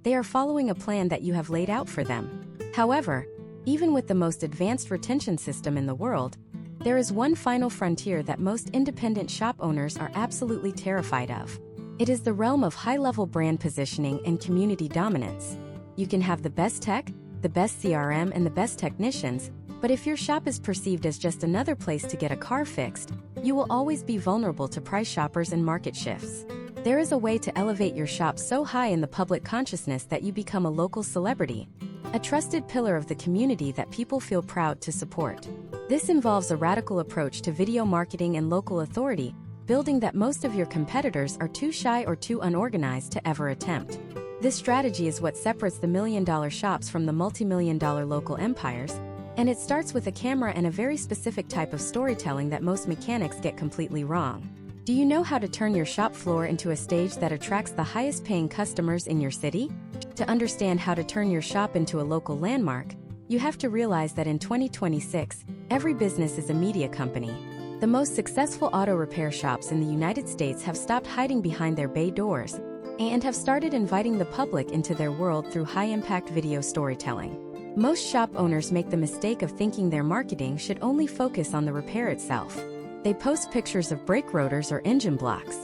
They are following a plan that you have laid out for them. However, even with the most advanced retention system in the world, there is one final frontier that most independent shop owners are absolutely terrified of. It is the realm of high-level brand positioning and community dominance. You can have the best tech, the best CRM, and the best technicians, but if your shop is perceived as just another place to get a car fixed, you will always be vulnerable to price shoppers and market shifts. There is a way to elevate your shop so high in the public consciousness that you become a local celebrity, a trusted pillar of the community that people feel proud to support. This involves a radical approach to video marketing and local authority, building that most of your competitors are too shy or too unorganized to ever attempt. This strategy is what separates the million-dollar shops from the multi-million-dollar local empires, and it starts with a camera and a very specific type of storytelling that most mechanics get completely wrong. Do you know how to turn your shop floor into a stage that attracts the highest-paying customers in your city? To understand how to turn your shop into a local landmark, you have to realize that in 2026, every business is a media company. The most successful auto repair shops in the United States have stopped hiding behind their bay doors and have started inviting the public into their world through high-impact video storytelling. Most shop owners make the mistake of thinking their marketing should only focus on the repair itself. They post pictures of brake rotors or engine blocks.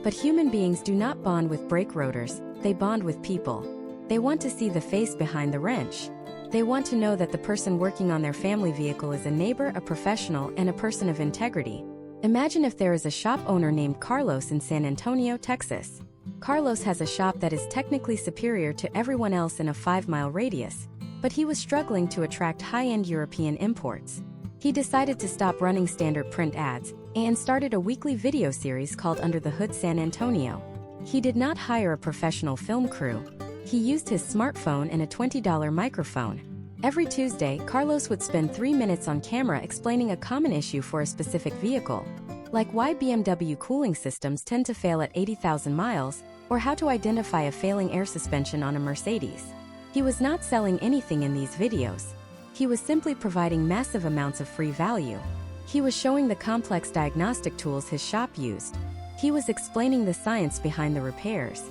But human beings do not bond with brake rotors, they bond with people. They want to see the face behind the wrench. They want to know that the person working on their family vehicle is a neighbor, a professional, and a person of integrity. Imagine if there is a shop owner named Carlos in San Antonio, Texas. Carlos has a shop that is technically superior to everyone else in a 5-mile radius, but he was struggling to attract high-end European imports. He decided to stop running standard print ads and started a weekly video series called Under the Hood San Antonio. He did not hire a professional film crew. He used his smartphone and a $20 microphone. Every Tuesday, Carlos would spend 3 minutes on camera explaining a common issue for a specific vehicle, like why BMW cooling systems tend to fail at 80,000 miles, or how to identify a failing air suspension on a Mercedes. He was not selling anything in these videos. He was simply providing massive amounts of free value. He was showing the complex diagnostic tools his shop used. He was explaining the science behind the repairs.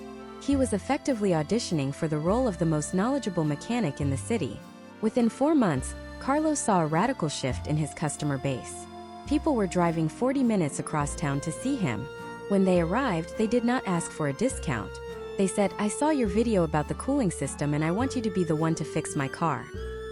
He was effectively auditioning for the role of the most knowledgeable mechanic in the city. Within 4 months, Carlos saw a radical shift in his customer base. People were driving 40 minutes across town to see him. When they arrived, they did not ask for a discount. They said, "I saw your video about the cooling system and I want you to be the one to fix my car."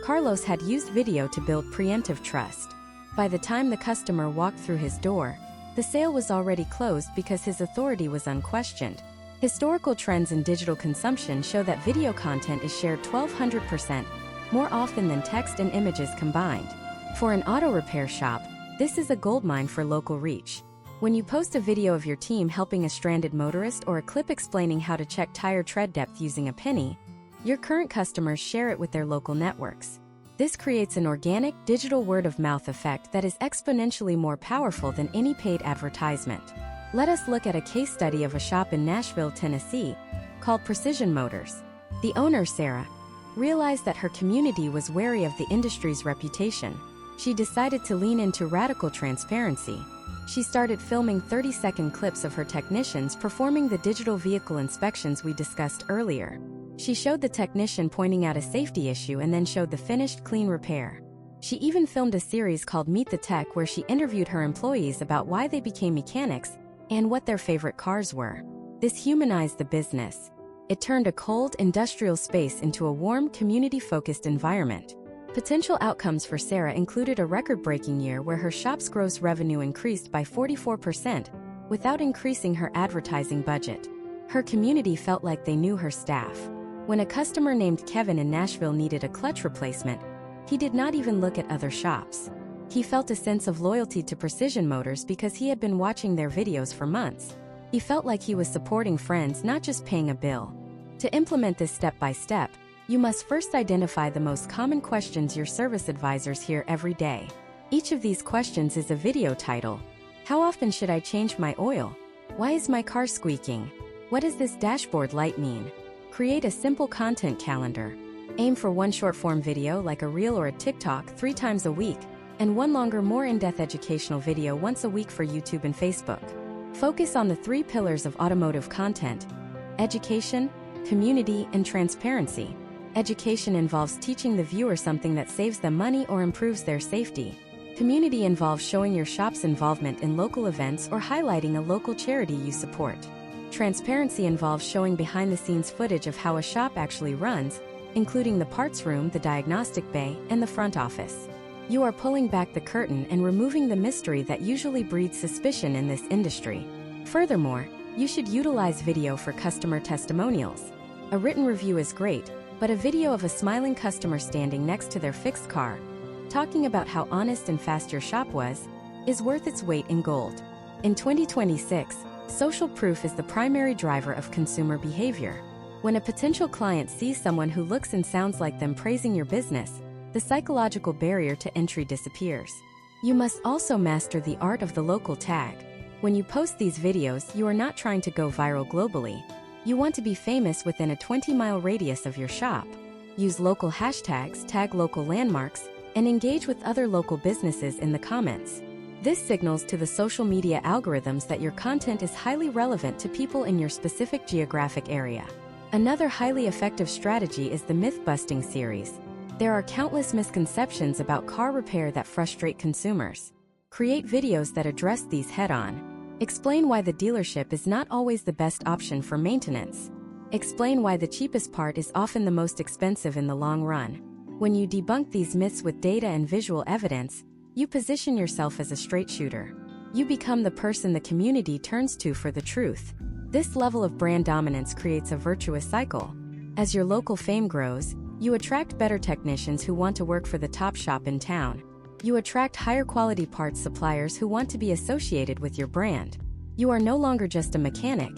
Carlos had used video to build preemptive trust. By the time the customer walked through his door, the sale was already closed because his authority was unquestioned. Historical trends in digital consumption show that video content is shared 1,200% more often than text and images combined. For an auto repair shop, this is a goldmine for local reach. When you post a video of your team helping a stranded motorist or a clip explaining how to check tire tread depth using a penny, your current customers share it with their local networks. This creates an organic, digital word-of-mouth effect that is exponentially more powerful than any paid advertisement. Let us look at a case study of a shop in Nashville, Tennessee, called Precision Motors. The owner, Sarah, realized that her community was wary of the industry's reputation. She decided to lean into radical transparency. She started filming 30-second clips of her technicians performing the digital vehicle inspections we discussed earlier. She showed the technician pointing out a safety issue and then showed the finished, clean repair. She even filmed a series called Meet the Tech where she interviewed her employees about why they became mechanics and what their favorite cars were. This humanized the business. It turned a cold, industrial space into a warm, community-focused environment. Potential outcomes for Sarah included a record-breaking year where her shop's gross revenue increased by 44% without increasing her advertising budget. Her community felt like they knew her staff. When a customer named Kevin in Nashville needed a clutch replacement, he did not even look at other shops. He felt a sense of loyalty to Precision Motors because he had been watching their videos for months. He felt like he was supporting friends, not just paying a bill. To implement this step by step, You must first identify the most common questions your service advisors hear every day. Each of these questions is a video title. How often should I change my oil? Why is my car squeaking? What does this dashboard light mean? Create a simple content calendar. Aim for one short-form video like a reel or a TikTok 3 times a week, and one longer, more in-depth educational video once a week for YouTube and Facebook. Focus on the 3 pillars of automotive content: education, community, and transparency. Education involves teaching the viewer something that saves them money or improves their safety. Community involves showing your shop's involvement in local events or highlighting a local charity you support. Transparency involves showing behind-the-scenes footage of how a shop actually runs, including the parts room, the diagnostic bay, and the front office. You are pulling back the curtain and removing the mystery that usually breeds suspicion in this industry. Furthermore, you should utilize video for customer testimonials. A written review is great, but a video of a smiling customer standing next to their fixed car, talking about how honest and fast your shop was, is worth its weight in gold. In 2026, social proof is the primary driver of consumer behavior. When a potential client sees someone who looks and sounds like them praising your business, the psychological barrier to entry disappears. You must also master the art of the local tag. When you post these videos, you are not trying to go viral globally. You want to be famous within a 20-mile radius of your shop. Use local hashtags, tag local landmarks, and engage with other local businesses in the comments. This signals to the social media algorithms that your content is highly relevant to people in your specific geographic area. Another highly effective strategy is the myth-busting series. There are countless misconceptions about car repair that frustrate consumers. Create videos that address these head-on. Explain why the dealership is not always the best option for maintenance. Explain why the cheapest part is often the most expensive in the long run. When you debunk these myths with data and visual evidence, you position yourself as a straight shooter. You become the person the community turns to for the truth. This level of brand dominance creates a virtuous cycle. As your local fame grows, you attract better technicians who want to work for the top shop in town. You attract higher quality parts suppliers who want to be associated with your brand. You are no longer just a mechanic.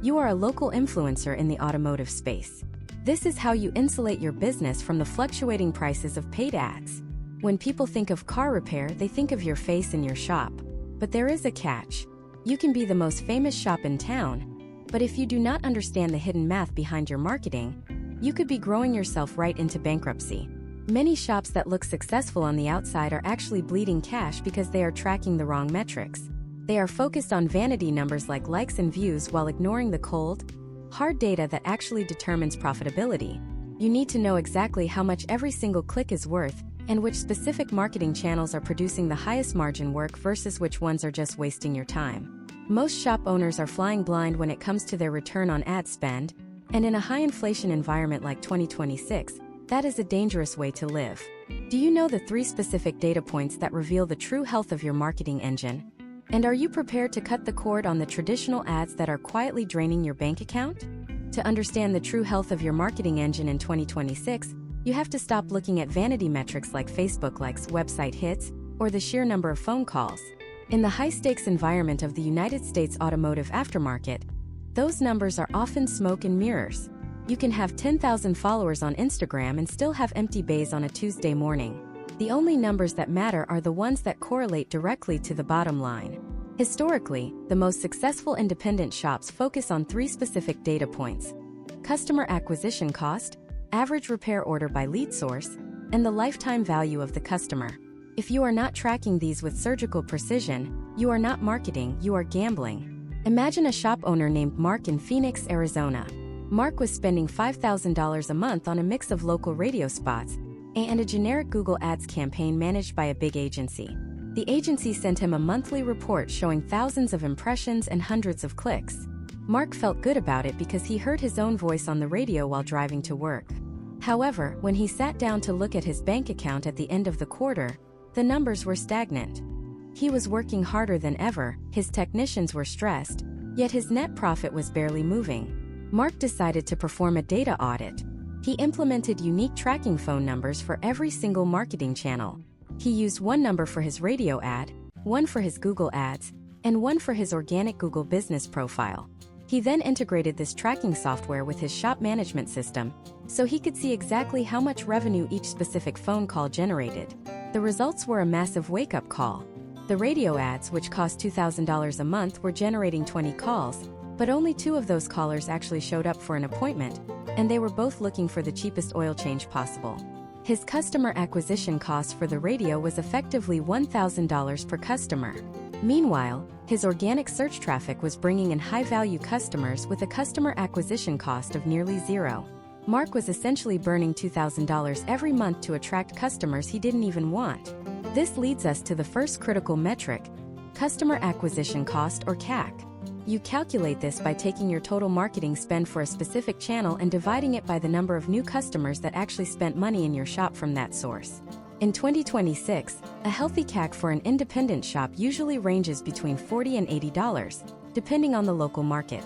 You are a local influencer in the automotive space. This is how you insulate your business from the fluctuating prices of paid ads. When people think of car repair, they think of your face in your shop. But there is a catch. You can be the most famous shop in town, but if you do not understand the hidden math behind your marketing, you could be growing yourself right into bankruptcy. Many shops that look successful on the outside are actually bleeding cash because they are tracking the wrong metrics. They are focused on vanity numbers like likes and views while ignoring the cold, hard data that actually determines profitability. You need to know exactly how much every single click is worth and which specific marketing channels are producing the highest margin work versus which ones are just wasting your time. Most shop owners are flying blind when it comes to their return on ad spend, and in a high inflation environment like 2026, that is a dangerous way to live. Do you know the 3 specific data points that reveal the true health of your marketing engine? And are you prepared to cut the cord on the traditional ads that are quietly draining your bank account? To understand the true health of your marketing engine in 2026, you have to stop looking at vanity metrics like Facebook likes, website hits, or the sheer number of phone calls. In the high-stakes environment of the United States automotive aftermarket, those numbers are often smoke and mirrors. You can have 10,000 followers on Instagram and still have empty bays on a Tuesday morning. The only numbers that matter are the ones that correlate directly to the bottom line. Historically, the most successful independent shops focus on 3 specific data points: customer acquisition cost, average repair order by lead source, and the lifetime value of the customer. If you are not tracking these with surgical precision, you are not marketing, you are gambling. Imagine a shop owner named Mark in Phoenix, Arizona. Mark was spending $5,000 a month on a mix of local radio spots and a generic Google Ads campaign managed by a big agency. The agency sent him a monthly report showing thousands of impressions and hundreds of clicks. Mark felt good about it because he heard his own voice on the radio while driving to work. However, when he sat down to look at his bank account at the end of the quarter, the numbers were stagnant. He was working harder than ever, his technicians were stressed, yet his net profit was barely moving. Mark decided to perform a data audit. He implemented unique tracking phone numbers for every single marketing channel. He used one number for his radio ad, one for his Google Ads, and one for his organic Google business profile. He then integrated this tracking software with his shop management system, so he could see exactly how much revenue each specific phone call generated. The results were a massive wake-up call. The radio ads, which cost $2,000 a month, were generating 20 calls, but only 2 of those callers actually showed up for an appointment, and they were both looking for the cheapest oil change possible. His customer acquisition cost for the radio was effectively $1,000 per customer. Meanwhile, his organic search traffic was bringing in high-value customers with a customer acquisition cost of nearly zero. Mark was essentially burning $2,000 every month to attract customers he didn't even want. This leads us to the first critical metric: customer acquisition cost, or CAC. You calculate this by taking your total marketing spend for a specific channel and dividing it by the number of new customers that actually spent money in your shop from that source. In 2026, a healthy CAC for an independent shop usually ranges between $40 and $80, depending on the local market.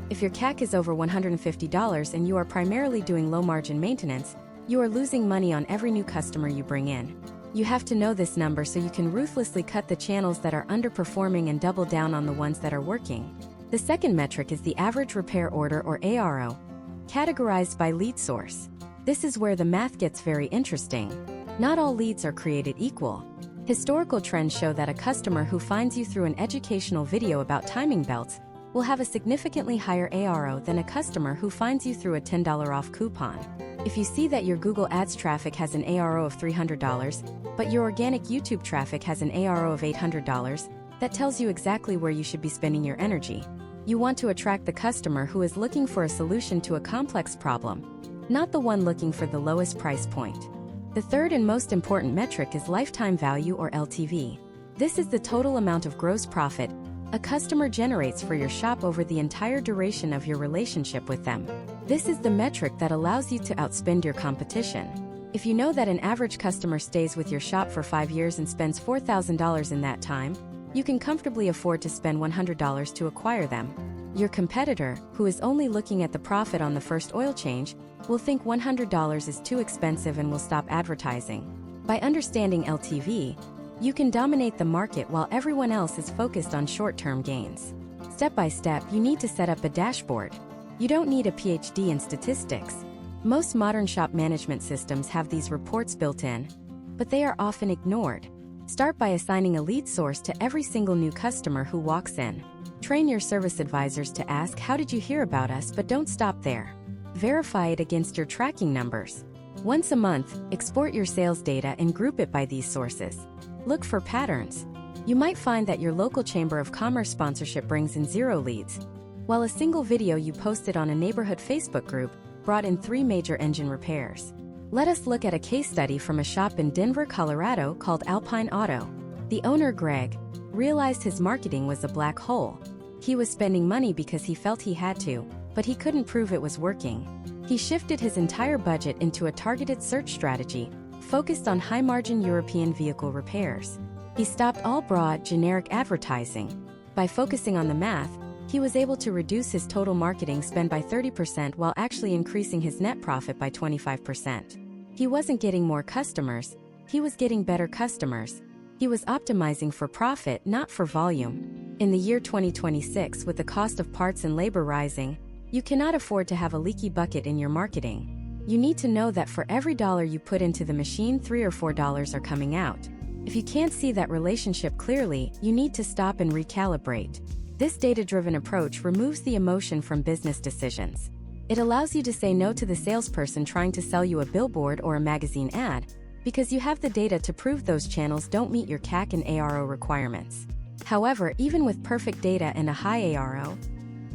If your CAC is over $150 and you are primarily doing low-margin maintenance, you are losing money on every new customer you bring in. You have to know this number so you can ruthlessly cut the channels that are underperforming and double down on the ones that are working. The second metric is the average repair order, or ARO, categorized by lead source. This is where the math gets very interesting. Not all leads are created equal. Historical trends show that a customer who finds you through an educational video about timing belts will have a significantly higher ARO than a customer who finds you through a $10 off coupon. If you see that your Google Ads traffic has an ARO of $300, but your organic YouTube traffic has an ARO of $800, that tells you exactly where you should be spending your energy. You want to attract the customer who is looking for a solution to a complex problem, not the one looking for the lowest price point. The third and most important metric is lifetime value, or LTV. This is the total amount of gross profit a customer generates for your shop over the entire duration of your relationship with them. This is the metric that allows you to outspend your competition. If you know that an average customer stays with your shop for 5 years and spends $4,000 in that time, you can comfortably afford to spend $100 to acquire them. Your competitor, who is only looking at the profit on the first oil change, will think $100 is too expensive and will stop advertising. By understanding LTV, you can dominate the market while everyone else is focused on short-term gains. Step by step, you need to set up a dashboard. You don't need a PhD in statistics. Most modern shop management systems have these reports built in, but they are often ignored. Start by assigning a lead source to every single new customer who walks in. Train your service advisors to ask, "How did you hear about us?" But don't stop there. Verify it against your tracking numbers. Once a month, export your sales data and group it by these sources. Look for patterns. You might find that your local Chamber of Commerce sponsorship brings in 0 leads, while a single video you posted on a neighborhood Facebook group brought in 3 major engine repairs. Let us look at a case study from a shop in Denver, Colorado called Alpine Auto. The owner, Greg, realized his marketing was a black hole. He was spending money because he felt he had to, but he couldn't prove it was working. He shifted his entire budget into a targeted search strategy, focused on high-margin European vehicle repairs. He stopped all broad, generic advertising. By focusing on the math, he was able to reduce his total marketing spend by 30% while actually increasing his net profit by 25%. He wasn't getting more customers, he was getting better customers. He was optimizing for profit, not for volume. In the year 2026, with the cost of parts and labor rising, you cannot afford to have a leaky bucket in your marketing. You need to know that for every dollar you put into the machine, $3 or $4 are coming out. If you can't see that relationship clearly, you need to stop and recalibrate. This data-driven approach removes the emotion from business decisions. It allows you to say no to the salesperson trying to sell you a billboard or a magazine ad, because you have the data to prove those channels don't meet your CAC and ARO requirements. However, even with perfect data and a high ARO,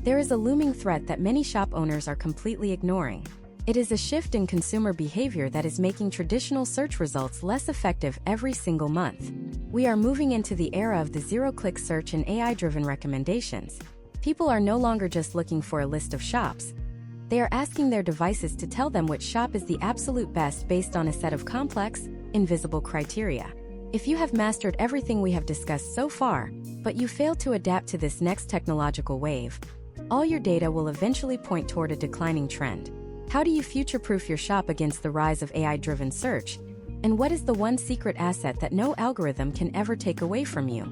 there is a looming threat that many shop owners are completely ignoring. It is a shift in consumer behavior that is making traditional search results less effective every single month. We are moving into the era of the zero-click search and AI-driven recommendations. People are no longer just looking for a list of shops. They are asking their devices to tell them which shop is the absolute best based on a set of complex, invisible criteria. If you have mastered everything we have discussed so far, but you fail to adapt to this next technological wave, all your data will eventually point toward a declining trend. How do you future-proof your shop against the rise of AI-driven search? And what is the one secret asset that no algorithm can ever take away from you?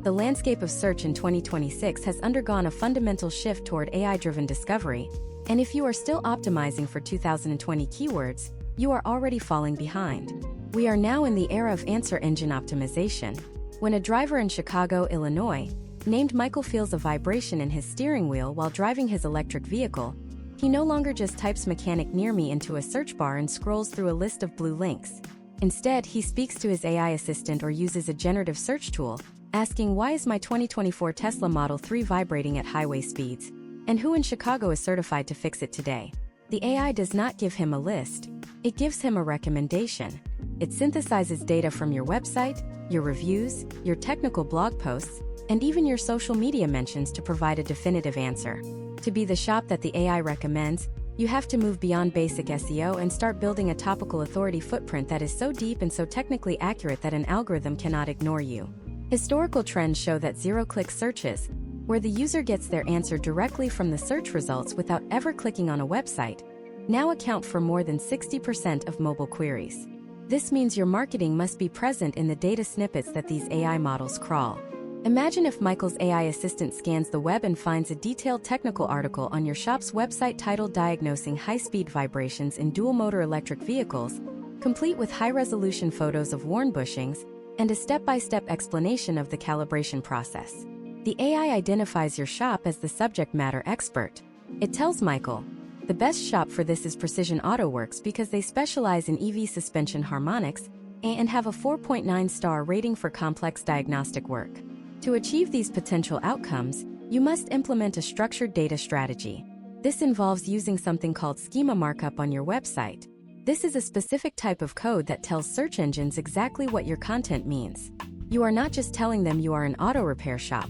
The landscape of search in 2026 has undergone a fundamental shift toward AI-driven discovery, and if you are still optimizing for 2020 keywords, you are already falling behind. We are now in the era of answer engine optimization. When a driver in Chicago, Illinois, named Michael feels a vibration in his steering wheel while driving his electric vehicle, he no longer just types "mechanic near me" into a search bar and scrolls through a list of blue links. Instead, he speaks to his AI assistant or uses a generative search tool, asking, "Why is my 2024 Tesla Model 3 vibrating at highway speeds? And who in Chicago is certified to fix it today?" The AI does not give him a list. It gives him a recommendation. It synthesizes data from your website, your reviews, your technical blog posts, and even your social media mentions to provide a definitive answer. To be the shop that the AI recommends, you have to move beyond basic SEO and start building a topical authority footprint that is so deep and so technically accurate that an algorithm cannot ignore you. Historical trends show that zero-click searches, where the user gets their answer directly from the search results without ever clicking on a website, now account for more than 60% of mobile queries. This means your marketing must be present in the data snippets that these AI models crawl. Imagine if Michael's AI assistant scans the web and finds a detailed technical article on your shop's website titled "Diagnosing High-Speed Vibrations in Dual-Motor Electric Vehicles," complete with high-resolution photos of worn bushings and a step-by-step explanation of the calibration process. The AI identifies your shop as the subject matter expert. It tells Michael, "The best shop for this is Precision Auto Works because they specialize in EV suspension harmonics and have a 4.9-star rating for complex diagnostic work." To achieve these potential outcomes, you must implement a structured data strategy. This involves using something called schema markup on your website. This is a specific type of code that tells search engines exactly what your content means. You are not just telling them you are an auto repair shop.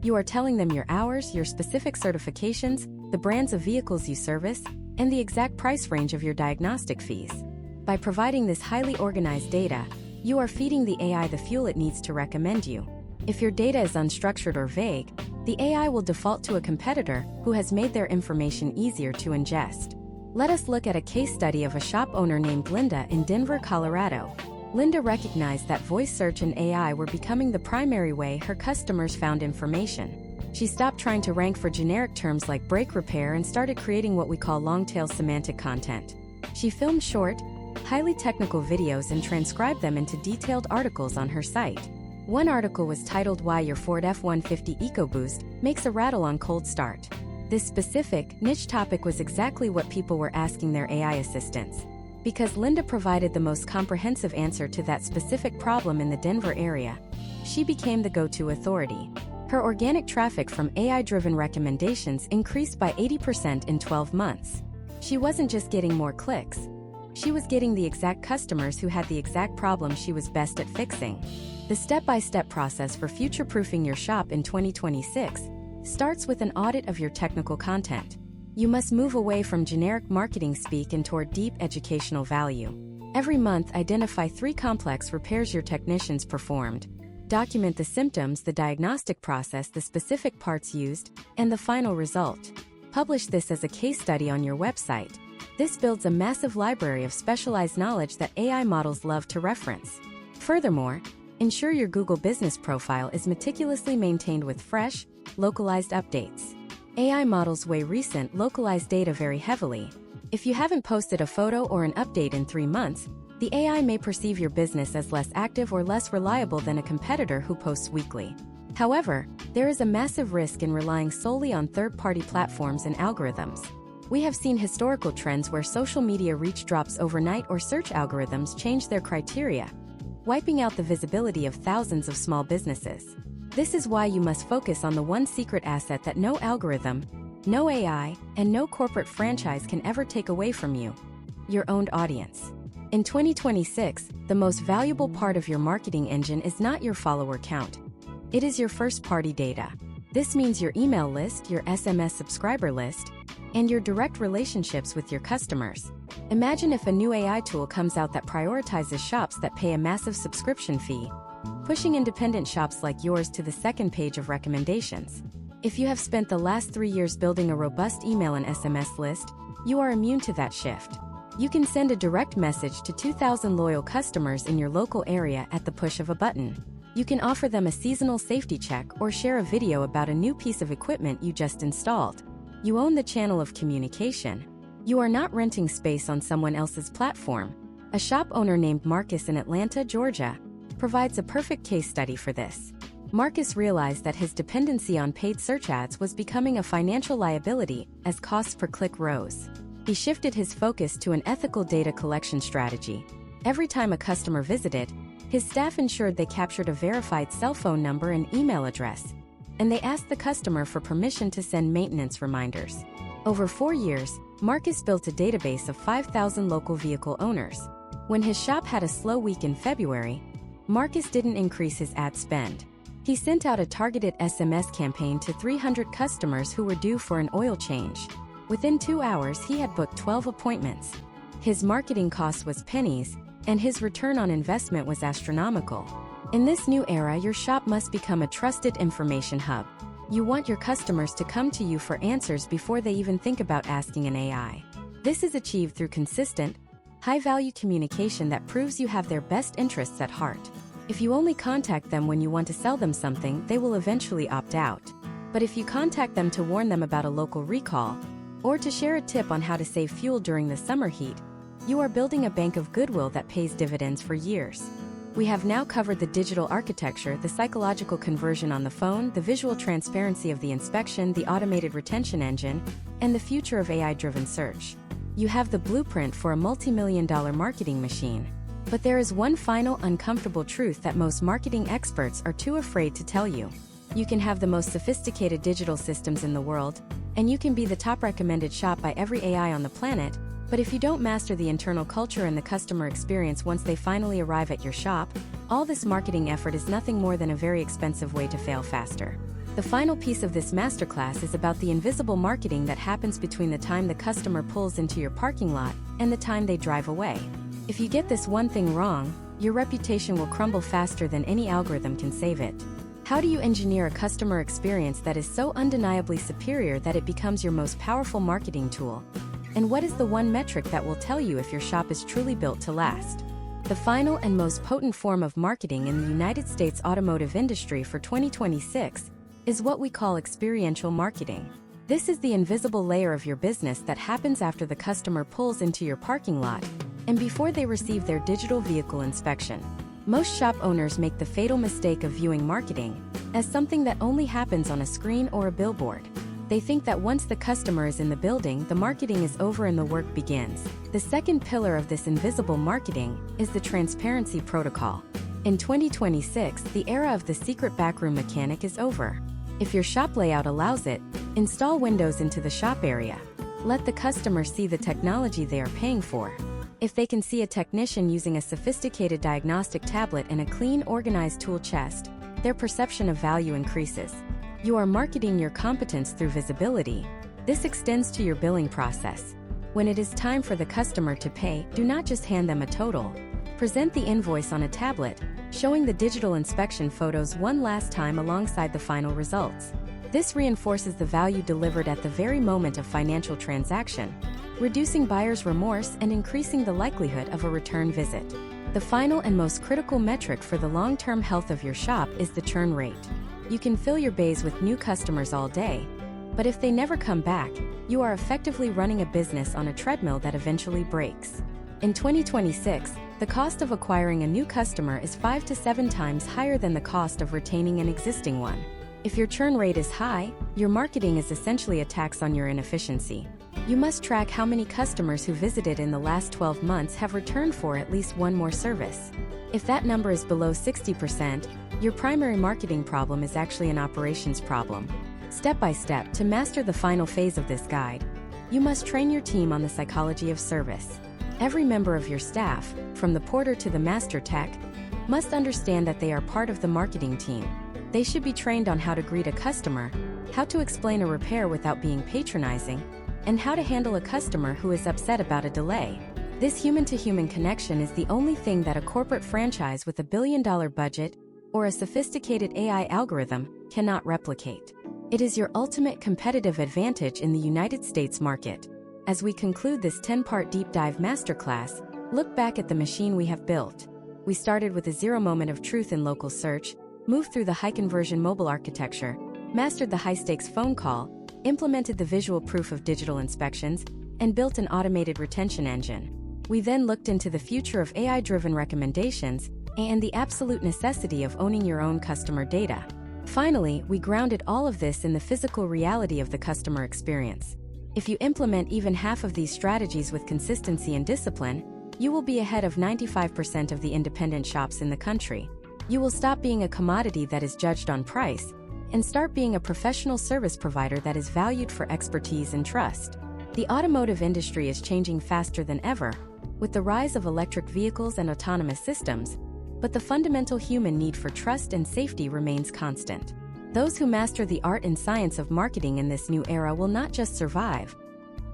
You are telling them your hours, your specific certifications, the brands of vehicles you service, and the exact price range of your diagnostic fees. By providing this highly organized data, you are feeding the AI the fuel it needs to recommend you. If your data is unstructured or vague, the AI will default to a competitor who has made their information easier to ingest. Let us look at a case study of a shop owner named Linda in Denver, Colorado. Linda recognized that voice search and AI were becoming the primary way her customers found information. She stopped trying to rank for generic terms like brake repair and started creating what we call long-tail semantic content. She filmed short, highly technical videos and transcribed them into detailed articles on her site. One article was titled "Why Your Ford F-150 EcoBoost Makes a Rattle on Cold Start." This specific, niche topic was exactly what people were asking their AI assistants. Because Linda provided the most comprehensive answer to that specific problem in the Denver area, she became the go-to authority. Her organic traffic from AI-driven recommendations increased by 80% in 12 months. She wasn't just getting more clicks. She was getting the exact customers who had the exact problem she was best at fixing. The step-by-step process for future-proofing your shop in 2026 starts with an audit of your technical content. You must move away from generic marketing speak and toward deep educational value. Every month, identify 3 complex repairs your technicians performed. Document the symptoms, the diagnostic process, the specific parts used, and the final result. Publish this as a case study on your website. This builds a massive library of specialized knowledge that AI models love to reference. Furthermore, ensure your Google business profile is meticulously maintained with fresh, localized updates. AI models weigh recent, localized data very heavily. If you haven't posted a photo or an update in 3 months, the AI may perceive your business as less active or less reliable than a competitor who posts weekly. However, there is a massive risk in relying solely on third-party platforms and algorithms. We have seen historical trends where social media reach drops overnight or search algorithms change their criteria, wiping out the visibility of thousands of small businesses. This is why you must focus on the one secret asset that no algorithm, no AI, and no corporate franchise can ever take away from you: your owned audience. In 2026, the most valuable part of your marketing engine is not your follower count. It is your first-party data. This means your email list, your SMS subscriber list, and your direct relationships with your customers. Imagine if a new AI tool comes out that prioritizes shops that pay a massive subscription fee, pushing independent shops like yours to the second page of recommendations. If you have spent the last 3 years building a robust email and SMS list, you are immune to that shift. You can send a direct message to 2,000 loyal customers in your local area at the push of a button. You can offer them a seasonal safety check or share a video about a new piece of equipment you just installed. You own the channel of communication. You are not renting space on someone else's platform. A shop owner named Marcus in Atlanta, Georgia, provides a perfect case study for this. Marcus realized that his dependency on paid search ads was becoming a financial liability as costs per click rose. He shifted his focus to an ethical data collection strategy. Every time a customer visited, his staff ensured they captured a verified cell phone number and email address, and they asked the customer for permission to send maintenance reminders. Over 4 years, Marcus built a database of 5,000 local vehicle owners. When his shop had a slow week in February, Marcus didn't increase his ad spend. He sent out a targeted SMS campaign to 300 customers who were due for an oil change. Within 2 hours, he had booked 12 appointments. His marketing cost was pennies, and his return on investment was astronomical. In this new era, your shop must become a trusted information hub. You want your customers to come to you for answers before they even think about asking an AI. This is achieved through consistent, high-value communication that proves you have their best interests at heart. If you only contact them when you want to sell them something, they will eventually opt out. But if you contact them to warn them about a local recall, or to share a tip on how to save fuel during the summer heat, you are building a bank of goodwill that pays dividends for years. We have now covered the digital architecture, the psychological conversion on the phone, the visual transparency of the inspection, the automated retention engine, and the future of AI-driven search. You have the blueprint for a multi-million-dollar marketing machine. But there is one final uncomfortable truth that most marketing experts are too afraid to tell you. You can have the most sophisticated digital systems in the world, and you can be the top recommended shop by every AI on the planet, but if you don't master the internal culture and the customer experience once they finally arrive at your shop, all this marketing effort is nothing more than a very expensive way to fail faster. The final piece of this masterclass is about the invisible marketing that happens between the time the customer pulls into your parking lot and the time they drive away. If you get this one thing wrong, your reputation will crumble faster than any algorithm can save it. How do you engineer a customer experience that is so undeniably superior that it becomes your most powerful marketing tool? And what is the one metric that will tell you if your shop is truly built to last? The final and most potent form of marketing in the United States automotive industry for 2026 is what we call experiential marketing. This is the invisible layer of your business that happens after the customer pulls into your parking lot and before they receive their digital vehicle inspection. Most shop owners make the fatal mistake of viewing marketing as something that only happens on a screen or a billboard. They think that once the customer is in the building, the marketing is over and the work begins. The second pillar of this invisible marketing is the transparency protocol. In 2026, the era of the secret backroom mechanic is over. If your shop layout allows it, install windows into the shop area. Let the customer see the technology they are paying for. If they can see a technician using a sophisticated diagnostic tablet and a clean, organized tool chest, their perception of value increases. You are marketing your competence through visibility. This extends to your billing process. When it is time for the customer to pay, do not just hand them a total. Present the invoice on a tablet, showing the digital inspection photos one last time alongside the final results. This reinforces the value delivered at the very moment of financial transaction, reducing buyer's remorse and increasing the likelihood of a return visit. The final and most critical metric for the long-term health of your shop is the churn rate. You can fill your bays with new customers all day, but if they never come back, you are effectively running a business on a treadmill that eventually breaks. In 2026, the cost of acquiring a new customer is 5 to 7 times higher than the cost of retaining an existing one. If your churn rate is high, your marketing is essentially a tax on your inefficiency. You must track how many customers who visited in the last 12 months have returned for at least one more service. If that number is below 60%, your primary marketing problem is actually an operations problem. Step by step, to master the final phase of this guide, you must train your team on the psychology of service. Every member of your staff, from the porter to the master tech, must understand that they are part of the marketing team. They should be trained on how to greet a customer, how to explain a repair without being patronizing, and how to handle a customer who is upset about a delay. This human-to-human connection is the only thing that a corporate franchise with $1 billion budget or a sophisticated AI algorithm cannot replicate. It is your ultimate competitive advantage in the United States market. As we conclude this 10-part deep dive masterclass, look back at the machine we have built. We started with a zero moment of truth in local search, moved through the high-conversion mobile architecture, mastered the high-stakes phone call, implemented the visual proof of digital inspections, and built an automated retention engine. We then looked into the future of AI-driven recommendations and the absolute necessity of owning your own customer data. Finally, we grounded all of this in the physical reality of the customer experience. If you implement even half of these strategies with consistency and discipline, you will be ahead of 95% of the independent shops in the country. You will stop being a commodity that is judged on price and start being a professional service provider that is valued for expertise and trust. The automotive industry is changing faster than ever, with the rise of electric vehicles and autonomous systems, but the fundamental human need for trust and safety remains constant. Those who master the art and science of marketing in this new era will not just survive,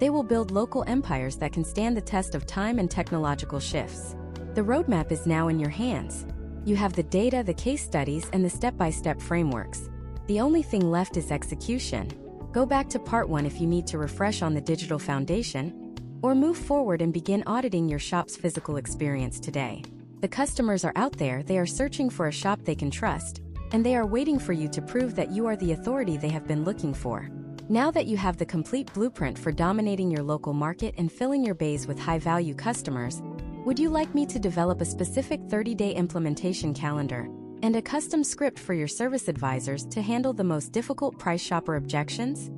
they will build local empires that can stand the test of time and technological shifts. The roadmap is now in your hands. You have the data, the case studies, and the step-by-step frameworks. The only thing left is execution. Go back to part 1 if you need to refresh on the digital foundation, or move forward and begin auditing your shop's physical experience today. The customers are out there, they are searching for a shop they can trust, and they are waiting for you to prove that you are the authority they have been looking for. Now that you have the complete blueprint for dominating your local market and filling your bays with high-value customers, would you like me to develop a specific 30-day implementation calendar and a custom script for your service advisors to handle the most difficult price shopper objections?